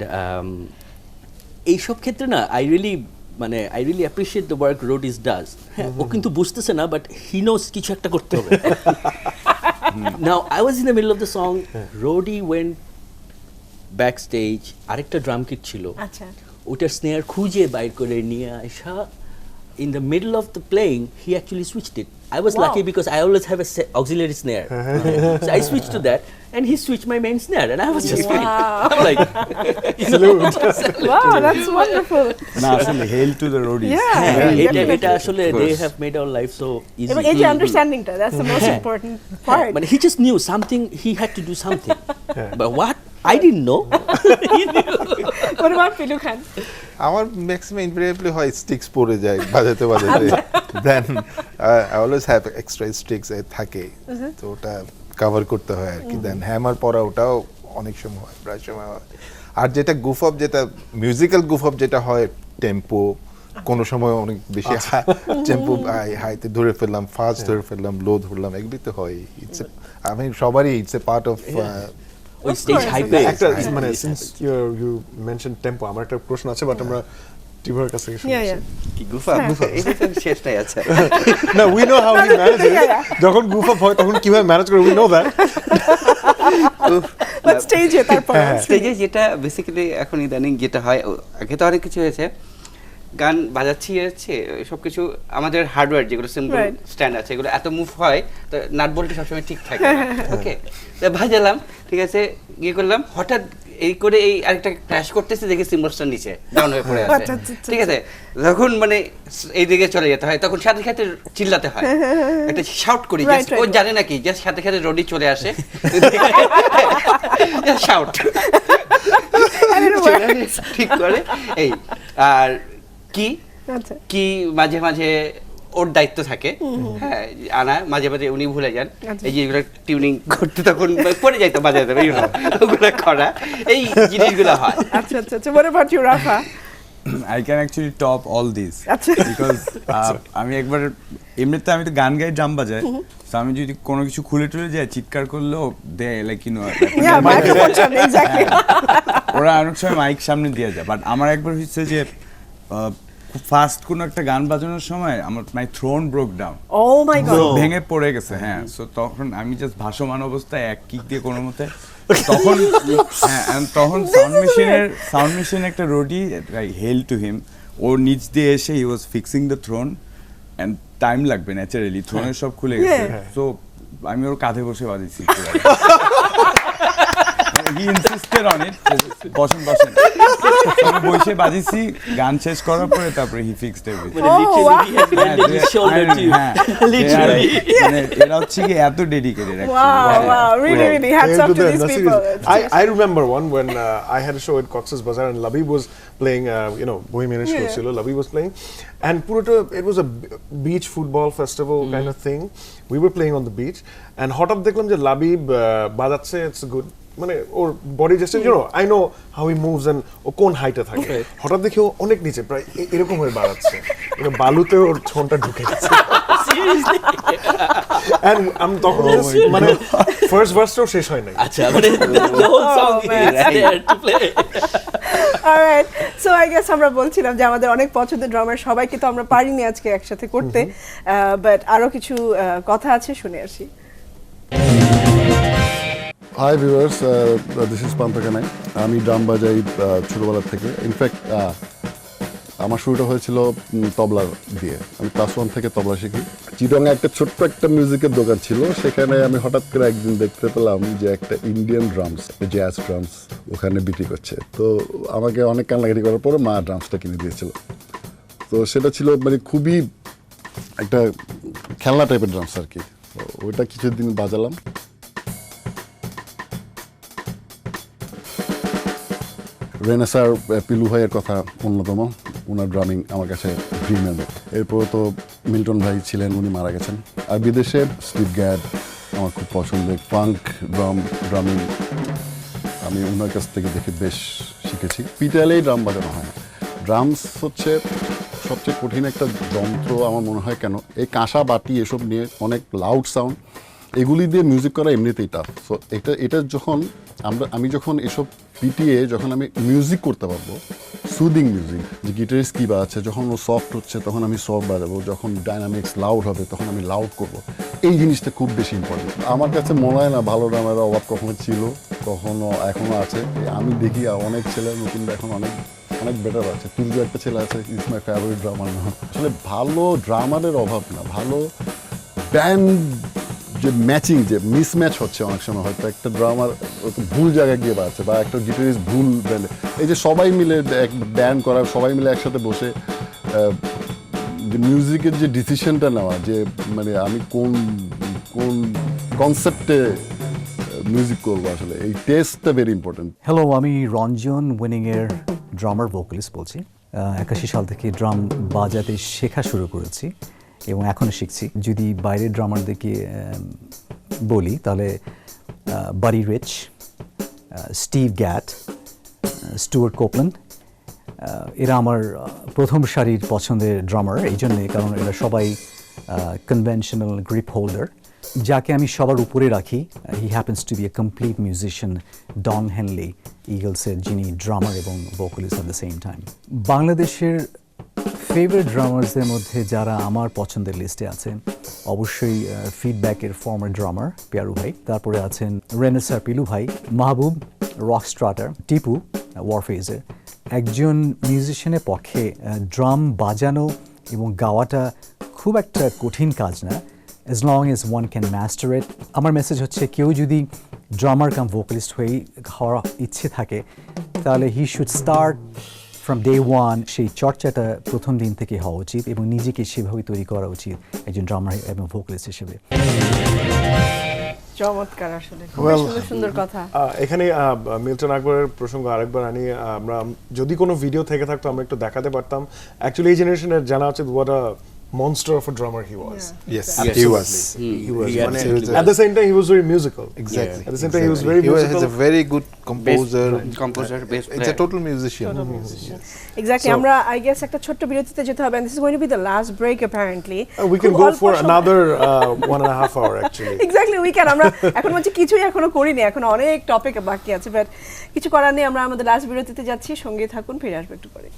এইসব ক্ষেত্রে না I really appreciate the work Rodis does. ও কিন্তু বুঝতেছে না, but he knows কিছু একটা করতে হবে। Now I was in the middle of the song, Rodi went backstage, আরেকটা ড্রাম কিট ছিল, আচ্ছা, ও ওটার স্নেয়ার খুঁজে বাইর করে নিয়ে আসা in the middle of the playing he actually switched it. I was lucky because I always have a auxiliary snare. So I switched to that and he switched my main snare and I was just fine. I'm like Wow, that's wonderful. না আসলে হেল to the Roadies এটা আসলে they have made our life so easy. এবং এই যে আন্ডারস্ট্যান্ডিংটা, that's the most important part. But he just knew something, he had to do something. But what? I didn't know. He knew. What about Pilu Khan? আমার maximum invariably হয় sticks পড়ে যায় বাজাতে বাজাতে, then I always have extra sticks থাকে, তো ওটা cover করতে হয় আর কি। দেন হ্যামার পরা ওটাও অনেক সময় হয়, প্রায় সময় হয়। আর যেটা গুফ আপ, যেটা মিউজিক্যাল গুফ আপ যেটা হয়, টেম্পো কোনো সময় অনেক বেশি টেম্পো হাইতে ধরে ফেললাম, ফাস্ট ধরে ফেললাম, লো ধরলাম, এগুলি তো হয়। ইটস আমি সবারই ইটস এ পার্ট অফ ওই স্টেজ হাইপে একটা মানে সিন্স ইউ মেনশন টেম্পো, আমার একটা প্রশ্ন আছে, বাট আমরা টিভোর কাছ থেকে শুনছি। কি গুফা এটা তো শেষটাই আছে। না, we know how he manages, যখন গুফ আপ হয় তখন কিভাবে ম্যানেজ করে, উই নো দ্যাট। স্টেজে তারপর স্টেজে যেটা বেসিক্যালি এখন ইদানিং যেটা হয়, আগে তো অনেক কিছু হয়েছে, গান বাজাচ্ছি হচ্ছে সব কিছু আমাদের হার্ডওয়্যার যেগুলো সিম্পল স্ট্যান্ড আছে এগুলো এত মুভ হয়, তো নাট বল্টু সবসময় ঠিক থাকে। ওকে, তো বাজালাম, ঠিক আছে, গিয়ে করলাম, হঠাৎ এই করে এই আরেকটা ক্র্যাশ করতেছে, দেখে সিম্বলসটা নিচে ডাউন হয়ে পড়ে আছে, ঠিক আছে। যখন মানে এই দিকে চলে যেতে হয় তখন সাথে সাথে চিল্লাতে হয়, একটা শাউট করি, ও জানে নাকি জাস্ট সাথে সাথে রোডি চলে আসে, শাউট ঠিক করে এই। আর কি মাঝে মাঝে ওর দায়িত্ব থাকে, হ্যাঁ, আনা মাঝে মাঝে উনি ভুলে যান, এই যেগুলো টিউনিং করতে তখন পড়ে যাইতো বাজাতে, ওগুলো করা, এই জিনিসগুলো হয়। আচ্ছা আচ্ছা আচ্ছা, what about you, Rafa? I can actually top all these because আমি একবার এমনিতে আমি তো গান গাই, ড্রাম বাজাই, তো আমি যদি কোনো কিছু খুলে টুলে যাই, চিৎকার করলেও দে লাইক ইউ নো, ওরা অনেক সময় মাইক সামনে দিয়ে যায়। বাট আমার একবার হচ্ছে যে খুব ফাস্ট কোনো একটা গান বাজানোর সময় আমার my throne broke down, oh my god, ভেঙে পড়ে গেছে। হ্যাঁ, সো তখন আমি জাস্ট ভাসমান অবস্থায় এক কিক দিয়ে কোনো মতে, তখন হ্যাঁ, তখন সাউন্ড মেশিনের একটা রোডি, হেল টু হিম, ওর নিচ দিয়ে এসে he was fixing the throne, and time লাগবে ন্যাচারালি, থ্রোনের সব খুলে গেছে, সো আমি ওর কাঁধে বসে বাজিয়েছি। He insisted on it. বসেন আমি বসে বাজিয়েছি, গান শেষ করার পরে তারপরে he fixed everything. এরা হচ্ছে কি এত dedicated. Wow, really hats off to these people. I remember one when I had a show at Cox's Bazaar and Labib was playing, Bohemian show ছিল, Labib was playing, and it was a beach football festival kind of thing. We were playing on the beach and হঠাৎ দেখলাম যে লাবিব বাজাচ্ছে, it's good, মানে ওর body gesture, I know how he moves and ও কোন হাইটে থাকে, হঠাৎ দেখি ও অনেক নিচে, প্রায় এরকম হয়ে বাড়াচ্ছে, বালুতে ওর ছোনটা ঢুকে গেছে। এন্ড আমি তখন মানে ফার্স্ট ভার্সটাও শেষ হয় নাই। আচ্ছা, মানে the whole song is there to play. Alright, so I guess আমরা বলছিলাম যে আমাদের অনেক পছন্দের ড্রামার, সবাইকে তো আমরা পারিনি আজকে একসাথে করতে, বাট আরো কিছু কথা আছে, শুনে আসি। Hi viewers, this is Pantha Kanai. আমি ড্রাম বাজাই ছোটোবেলার থেকে। ইনফ্যাক্ট আমার শুরুটা হয়েছিল তবলা দিয়ে। আমি ক্লাস 1 থেকে তবলা শিখি। চিটংয়ে একটা ছোট্ট একটা মিউজিকের দোকান ছিল, সেখানে আমি হঠাৎ করে একদিন দেখতে পেলাম যে একটা ইন্ডিয়ান ড্রামস, জ্যাজ ড্রামস ওখানে বিক্রি করছে। তো আমাকে অনেক কান্নাকাটি করার পরে মা ড্রামসটা কিনে দিয়েছিল। তো সেটা ছিল মানে খুবই একটা খেলনা টাইপের ড্রামস আর কি। ওইটা কিছুদিন বাজালাম। রেনেসার পিলু ভাইয়ের কথা অন্যতম, ওনার ড্রামিং আমার কাছে ড্রিমের মতো। এরপর তো মিল্টন ভাই ছিলেন, উনি মারা গেছেন। আর বিদেশে স্টিভ গ্যাড আমার খুব পছন্দের, ফাঙ্ক ড্রামিং আমি ওনার কাছ থেকে দেখে বেশ শিখেছি। পিটালেই ড্রাম বাজানো হয়। ড্রামস হচ্ছে সবচেয়ে কঠিন একটা যন্ত্র আমার মনে হয়। কেন, এই কাঁসা বাটি এসব নিয়ে অনেক লাউড সাউন্ড, এগুলি দিয়ে মিউজিক করা এমনিতেই টাফ। সো এটা যখন আমি যখন এসব পিটিয়ে যখন আমি মিউজিক করতে পারবো, সুদিং মিউজিক, যে গিটারিস্ট কী বাজাচ্ছে, যখন ও সফট হচ্ছে তখন আমি সফট বাজাবো, যখন ডাইনামিক্স লাউড হবে তখন আমি লাউড করবো, এই জিনিসটা খুব বেশি ইম্পর্টেন্ট। আমার কাছে মনে হয় না ভালো ড্রামের অভাব কখনো ছিল, কখনো এখনও আছে। আমি দেখি অনেক ছেলে নতুনরা এখন অনেক অনেক বেটার আছে। তুর্জো একটা ছেলে আছে, ইজ মাই ফেভারিট ড্রামার। আসলে ভালো ড্রামারের অভাব না, ভালো ব্যান্ড যে ম্যাচিং, যে মিসম্যাচ হচ্ছে অনেক সময়, হয়তো একটা ড্রামার ভুল জায়গায় গিয়ে বাড়ছে বা একটা গিটারিস্ট ভুল ব্যান্ডে, এই যে সবাই মিলে এক ব্যান্ড করা, সবাই মিলে একসাথে বসে যে মিউজিকের যে ডিসিশনটা নেওয়া, যে মানে আমি কোন কোন কনসেপ্টে মিউজিক করবো, আসলে এই টেস্টটা ভেরি ইম্পর্টেন্ট। হ্যালো, আমি রঞ্জন উইনিংয়ের ড্রামার ভোকালিস্ট বলছি। 81 সাল থেকে ড্রাম বাজাতে শেখা শুরু করেছি এবং এখনও শিখছি। যদি বাইরের ড্রামারদেরকে বলি তাহলে বারি রিচ, স্টিভ গ্যাট, স্টুয়ার্ট কোপল্যান্ড, এরা আমার প্রথম সারির পছন্দের ড্রামার এই জন্যে, কারণ এরা সবাই কনভেনশনাল গ্রিপ হোল্ডার। যাকে আমি সবার উপরে রাখি, he happens to be a complete musician, Don Henley, ইগলসের, যিনি ড্রামার এবং vocalist at the same time. বাংলাদেশের ফেভারিট ড্রামার্সদের মধ্যে যারা আমার পছন্দের লিস্টে আছেন, অবশ্যই ফিডব্যাকের ফর্মার ড্রামার পিয়ারু ভাই, তারপরে আছেন রেনেসার পিলু ভাই, মাহবুব রক স্ট্রাটার, টিপু ওয়ারফেজের। একজন মিউজিশিয়ানের পক্ষে ড্রাম বাজানো এবং গাওয়াটা খুব একটা কঠিন কাজ না, as long as one can master it. আমার মেসেজ হচ্ছে, কেউ যদি ড্রামার কাম ভোকালিস্ট হয়ে হওয়ার ইচ্ছে থাকে তাহলে he should start from day one. সেই চর্চাটা প্রথম দিন থেকে হওয়া উচিত এবং নিজেকে সেভাবে তৈরি করা উচিত একজন ড্রামার এবং ভোকালিস্ট হিসেবে। চমৎকার, আসলে খুব সুন্দর সুন্দর কথা। এখানে মিল্টন আকবরের প্রসঙ্গ আরেকবার আনি। আমরা যদি কোনো ভিডিও থেকে থাকতো আমরা একটু দেখাতে পারতাম। অ্যাকচুয়ালি এই জেনারেশনের জানা উচিত what a monster of a drummer he was. Yes, absolutely. he was. He was. Absolutely. At the same time, he was very musical. Exactly. At the same time, he was very musical. He's a very good composer. Bass It's a total musician. Exactly. আমরা I guess একটা ছোট্ট বিরতিতে যেতে হবে, and this is going to be the last break apparently. We can go for another 1.5 hour actually. Exactly, we can. আমরা এখন হচ্ছে কিছুই এখনো করিনি, এখন অনেক টপিক বাকি আছে, বাট কিছু করার নেই। আমরা আমাদের লাস্ট বিরতিতে যাচ্ছি, সঙ্গে থাকুন, ফিরে আসবো একটু পরে।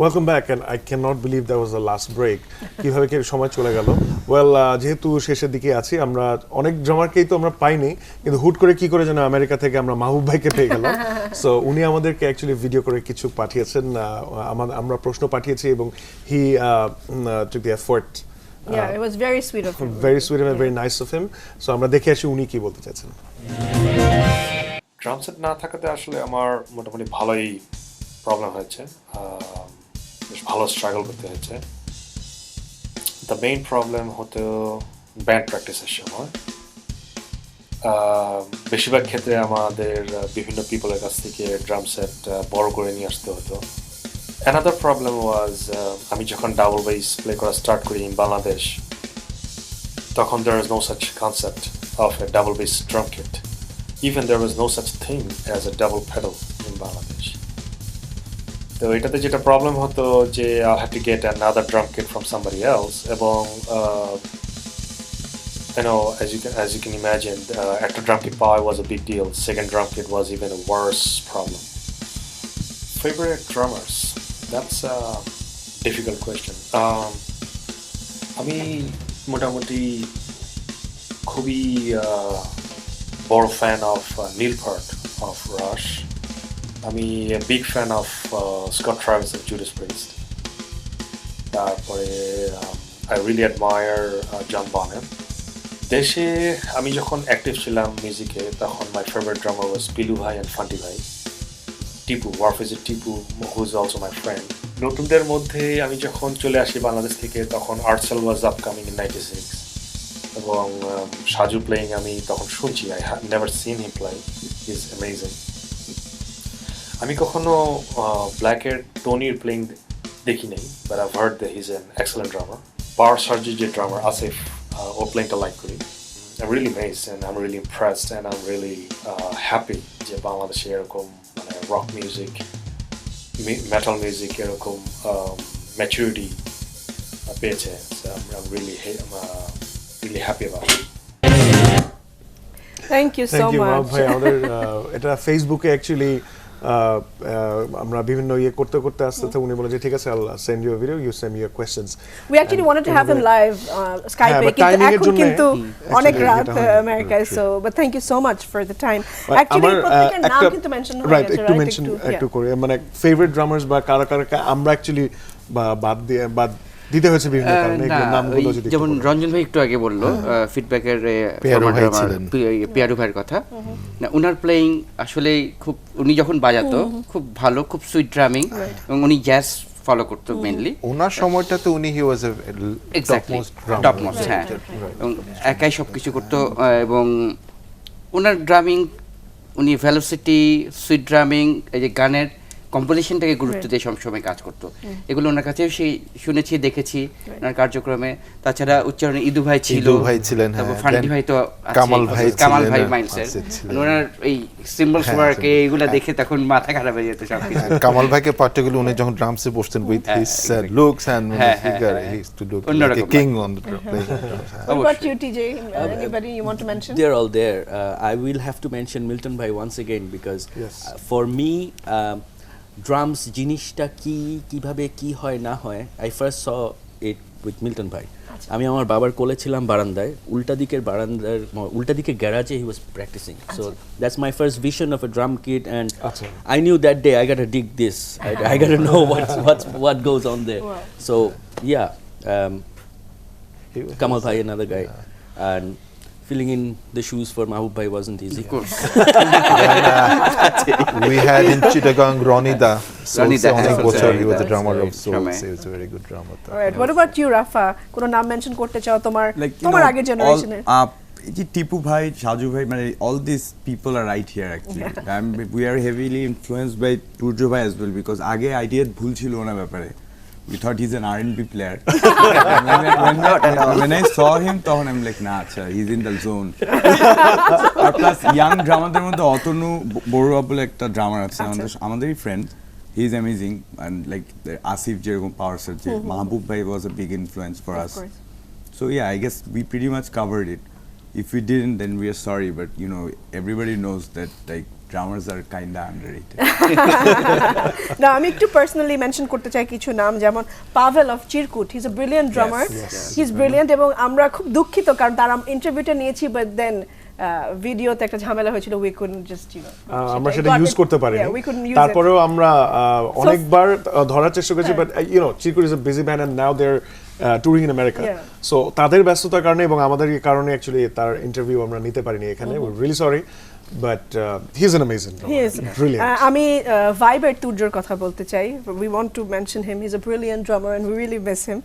Welcome back, and I cannot believe that was the last break. কিভাবে কি সময় চলে গেল। ওয়েল, যেহেতু শেষের দিকে আছি, আমরা অনেক ড্রামারকেই তো আমরা পাইনি, কিন্তু হুট করে কি করে যেন আমেরিকা থেকে আমরা মাহবুব ভাইকে পেয়ে গেলাম। সো উনি আমাদেরকে অ্যাকচুয়ালি ভিডিও করে কিছু পাঠিয়েছেন, আমরা প্রশ্ন পাঠিয়েছি এবং হি took the effort. Yeah, it was very sweet of him. Very sweet and very nice of him. So আমরা দেখে আসি উনি কি বলতে চাচ্ছেন। ড্রাম সেট না থাকাতে আসলে আমার মোটামুটি ভালোই প্রবলেম হয়েছে, বেশ ভালো স্ট্রাগল করতে হয়েছে। দ্য মেইন প্রবলেম হতো ব্যান্ড প্র্যাকটিসের সময়। বেশিরভাগ ক্ষেত্রে আমাদের বিভিন্ন পিপলের কাছ থেকে ড্রাম সেট বড় করে নিয়ে আসতে হতো। অ্যানাদার প্রবলেম ওয়াজ, আমি যখন ডাবল বেস প্লে করা স্টার্ট করি ইন বাংলাদেশ, তখন there was no such concept of a double bass drum kit. Even there was no such thing as a double pedal in Bangladesh. তো এটাতে যেটা problem হতো যে I had to get another drum kit from somebody else, এবং you know, as you can imagine, একটা drum kit পাওয়া was a big deal. Second drum kit was even a worse problem. Favorite drummers? That's a difficult question. আমি মোটামুটি খুবই বড় fan of Neil Peart of Rush. আমি big fan of Scott Travis of Judas Priest. তারপরে I really admire John Bonham. দেশে আমি যখন active ছিলাম মিউজিকে, তখন মাই ফেভারিট ড্রামার ওয়াজ পিলু ভাই অ্যান্ড ফান্টি ভাই। টিপু, ওয়ারফেজের Tipu, who is also my friend. নতুনদের মধ্যে আমি যখন চলে আসি বাংলাদেশ থেকে, তখন আর্টসেল ওয়াজ আপকামিং ইন 96, এবং সাজু প্লেয়িং আমি তখন শুনছি। I have never seen him play, he is amazing. আমি কখনো ব্ল্যাকের টনির প্লেয়িং দেখি নাই, but I've heard that he is an excellent drummer. পাওয়ার সার্জির যে ড্রামার আসিফ, ওর প্লেয়িংটা লাইক করি। I'm really amazed and I'm really impressed and I'm really happy যে বাংলাদেশে এরকম মানে রক মিউজিক, মেটাল মিউজিক এরকম maturity পেয়েছে। So I'm really happy about it. Thank you so much. ভাই আমাদের এটা ফেসবুকে অ্যাকচুয়ালি আমরা বিভিন্ন করতে করতে আসতে উনি বলে যে ঠিক আছে I'll send you a video, you send me your questions. We actually wanted to have him live Skype কিন্তু এখন কিন্তু অনেক রাত আমেরিকায়, so but thank you so much for the time. Actually প্রত্যেকের নাম কিন্তু মেনশন হয়ে গেছে, একটু মেনশন একটু করে মানে ফেভারিট ড্রামার্স বা কারা আমরা অ্যাকচুয়ালি বাদ দিতে হয়েছে বিভিন্ন কারণে নামগুলো যদি যেমন রঞ্জন ভাই একটু আগে বললো ফিডব্যাকের পিয়ারু ভাইয়ের কথা, না উনার প্লেইং আসলে খুব, উনি যখন বাজাতো খুব ভালো, খুব সুইট ড্রামিং, এবং উনি জ্যাজ ফলো করতো মেইনলি। ওনার সময়টাতে উনি হি ওয়াজ এ টপ মোস্ট, হ্যাঁ, এবং একাই সব কিছু করতো। এবং ওনার ড্রামিং, উনি ভেলোসিটি, সুইট ড্রামিং, এই যে গানের কম্পোজিশনটাকে গুরুত্ব দিয়ে সবসময় কাজ করতো। এগুলো ওনার কাছেও সেই শুনেছি, দেখেছি ওনার কার্যক্রমে। তাছাড়া উচ্চারণে ইদু ভাই ছিলেন, তারপর ফান্ডি ভাই তো কামাল ভাই মাইন্ডসেট, ওনার এই সিম্বলস ওয়ার্ক এইগুলা দেখে তখন মাথা খারাপ হয়ে যেত সবকিছু। কামাল ভাইকে পার্টিকুলারলি উনি যখন ড্রামসে বসতেন with his looks and figure, he use to look like a king on the playing. What about you, TJ? Anybody you want to mention? They're all there. I will have to mention Milton bhai once again because for me drums জিনিসটা কিভাবে কি হয় না হয়, I first saw it with Milton bhai. আমি আমার বাবার কোলে ছিলাম বারান্দায়, উল্টা দিকের গ্যারাজে he was practicing. So that's my first vision of a drum kit, and I knew that day I got to dig this. I got to know what goes on there. Wow. So yeah, Kamal bhai, another guy, and filling in the shoes for Mahbub bhai wasn't easy. Of course. We had in Chittagong Ronida. He was the drummer of Souls. He was a very good drummer. Alright, what about you, Rafa? কোনো নাম mention করতে চাও তোমার আগের জেনারেশনের? Tipu bhai, Shaju bhai, all these people are right here actually. We are heavily influenced by Turjo bhai as well because আগে idea ভুল ছিল ওনার ব্যাপারে. We thought he's an R&B player. when I saw him, তখন I'm like, nah, he's in the zone. Plus, young drummerদের মধ্যে অতনু বড়ুয়া বলে একটা ড্রামার আছে আমাদেরই friend. He's amazing, and like Asif যেরকম power surge, Mahbub bhai was a big influence for us. So yeah, I guess we pretty much covered it. If we didn't, then we are sorry, but you know, everybody knows that like drummers are kinda underrated. না, আমি একটু personally mention করতে চাই কিছু নাম, যেমন Pavel of Chirkut, he is a brilliant drummer, he is brilliant, এবং আমরা খুব দুঃখিত কারণ তার ইন্টারভিউটা নিয়েছি, বাট দেন ভিডিওতে একটা ঝামেলা হয়েছিল, উই কুডন্ট জাস্ট আমরা সেটা ইউজ করতে পারিনি। তারপরেও আমরা অনেকবার ধরার চেষ্টা করেছি, but Chirkut is a busy band and now they are touring in America, so তাদের ব্যস্ততার কারণে এবং আমাদের কারণে অ্যাকচুয়ালি তার ইন্টারভিউ আমরা নিতে পারিনি এখানে। We really sorry, but he's an amazing drummer. He is brilliant. আমি ভাইবের তুর্জোর কথা বলতে চাই। We want to mention him. He's a brilliant drummer and we really miss him.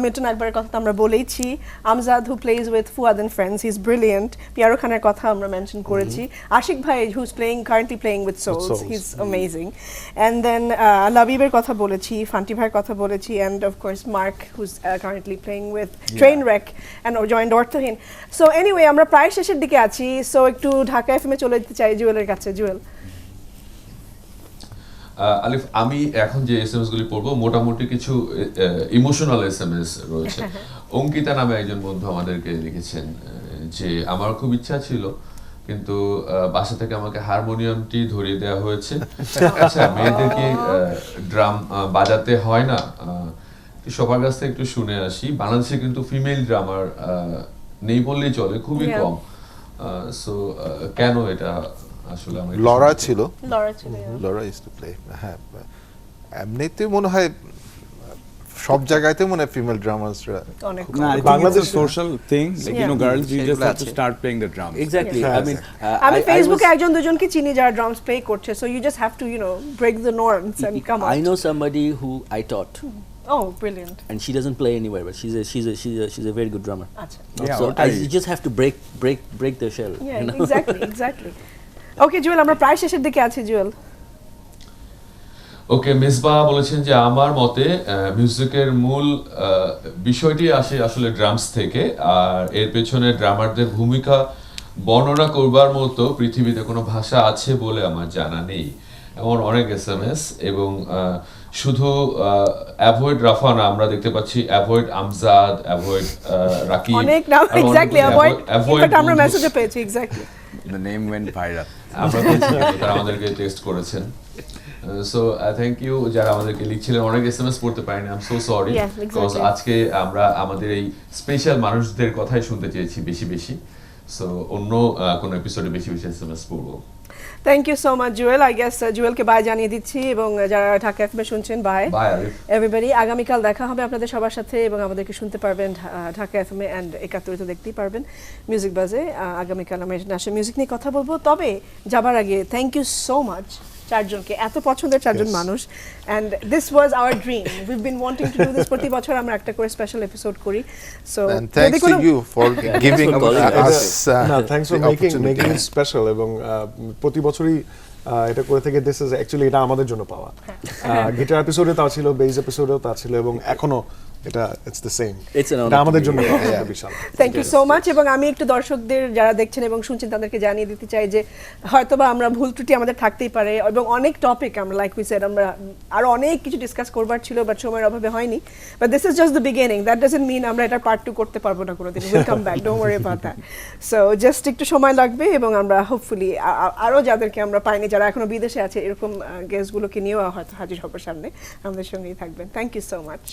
Milton আকবরের কথা আমরা বলেইছি। Amjad who plays with Fuad and Friends, he's brilliant. পিয়ারো খানের কথা আমরা মেনশন করেছি। আশিক ভাই who's currently playing with Souls, he's amazing. And then লাবিবের কথা বলেছি, ফান্টি ভাইয়ের কথা বলেছি, and of course Mark who's currently playing with Trainwreck and joined অর্থহীন. So anyway, আমরা প্রায় শেষের দিকে আছি, so একটু ঢাকা এফএমে চলে যেতে চাই জুয়েলের কাছে। জুয়েল। আলিফ, আমি এখন যে এসএমএস গুলি পড়বো মোটামুটি কিছু ইমোশনাল এসএমএস রয়েছে। অঙ্কিতা নামে একজন বন্ধু আমাদেরকে লিখেছেন যে আমার খুব ইচ্ছা ছিল কিন্তু বাসা থেকে আমাকে হারমোনিয়ামটি ধরিয়ে দেওয়া হয়েছে। আচ্ছা, মেয়েদেরকে ড্রাম বাজাতে হয় না? সবার কাছ থেকে একটু শুনে আসি। বাংলাদেশে কিন্তু ফিমেল ড্রামার নেই বললেই চলে, খুবই কম। সো কেন এটা আসলে আমাকে লরা ছিল, লরা ইউজ টু প্লে। হ্যাঁ, এমনিতে মনে হয় সব জায়গাতে মনে হয় ফিমেল ড্রামার্সরা Bangladesh social thing, like you know girls you just have to start playing the drum. Exactly, I mean আমি ফেসবুকে একজন দুজনকে চিনি যারা ড্রামস প্লে করছে, so you just have to break the norms and come out. I know somebody who I taught. Oh, brilliant! And she doesn't play anywhere, but she's a very good drummer. Yeah, so you just have to break the shell. Yeah, exactly. Okay, Jewel, আমরা প্রায় শেষের দিকে আছি। জুয়েল। ওকে, মিসবাহ বলেছেন যে আমার মতে মিউজিকের মূল বিষয়টি আসে আসলে ড্রামস থেকে, আর এর পেছনে ড্রামারদের ভূমিকা বর্ণনা করবার মতো পৃথিবীতে কোনো ভাষা আছে বলে আমার জানা নেই। এমন অনেক SMS এবং শুধু অ্যাভয়েড রাফা না, আমরা দেখতে পাচ্ছি অ্যাভয়েড আমজাদ, অ্যাভয়েড রাকিব, অনেক নাম এক্স্যাক্টলি অ্যাভয়েড, ইনফ্যাক্ট আমরা মেসেজে পেয়েছি exactly the name went viral. আমরা পেয়েছি, তারা আমাদেরকে টেক্সট করেছেন। সো থ্যাংক ইউ যারা আমাদেরকে লিখছিলেন। অনেক SMS পড়তে পারিনি, I am so sorry, because আজকে আমরা আমাদের এই স্পেশাল মানুষদের কথাই শুনতে চেয়েছি বেশি বেশি। সো অন্য কোন এপিসোডে বেশি বেশি SMS পড়বো। Thank you so much Jewel. I guess জুয়েলকে বাই জানিয়ে দিচ্ছি এবং যারা ঢাকা এফএম শুনছেন বাই এভরিবডি। আগামীকাল দেখা হবে আপনাদের সবার সাথে এবং আমাদেরকে শুনতে পারবেন ঢাকা এফএম এন্ড ৭১ তো দেখতেই পারবেন মিউজিক বাজে। আগামীকাল আমরা ইন্টারন্যাশনাল মিউজিক নিয়ে কথা বলবো। তবে যাবার আগে থ্যাংক ইউ সো মাচ চারজনকে, এত পছন্দের চারজন মানুষ, and this was our dream, we've been wanting to do this. প্রতি বছর আমরা একটা করে স্পেশাল এপিসোড করি। So thanks to you for giving us না, thanks for making it special. এবং প্রতি বছরই এটা করে থেকে দিস ইজ অ্যাকচুয়ালি এটা আমাদের জন্য পাওয়া। গিটার এপিসোডে তা ছিল, বেস এপিসোডেও তা ছিল এবং এখনো এটা ইটস দ্য সেম, এটা আমাদের জন্য বিশাল। Thank you so much. এবং আমি একটু দর্শকদের যারা দেখছেন এবং শুনছেন তাদেরকে জানিয়ে দিতে চাই যে হয়তোবা আমরা ভুল ত্রুটি আমাদের থাকতেই পারে এবং অনেক টপিক আমরা লাইক উই সেড আমরা আরো অনেক কিছু ডিসকাস করবার ছিল, বাট সময়ের অভাবে হয়নি। But this is just the beginning, that doesn't mean আমরা এটা পার্ট 2 করতে পারবো না কোনোদিন। Will come back, don't worry about that. So just একটু সময় লাগবে এবং আমরা হোপফুলি আরো যাদেরকে আমরা পাইনি, যারা এখনো বিদেশে আছে, এরকম গেস্টগুলোকে নিয়েও হয়তো হাজির হবার সামনে। আমাদের সঙ্গেই থাকবেন। Thank you so much.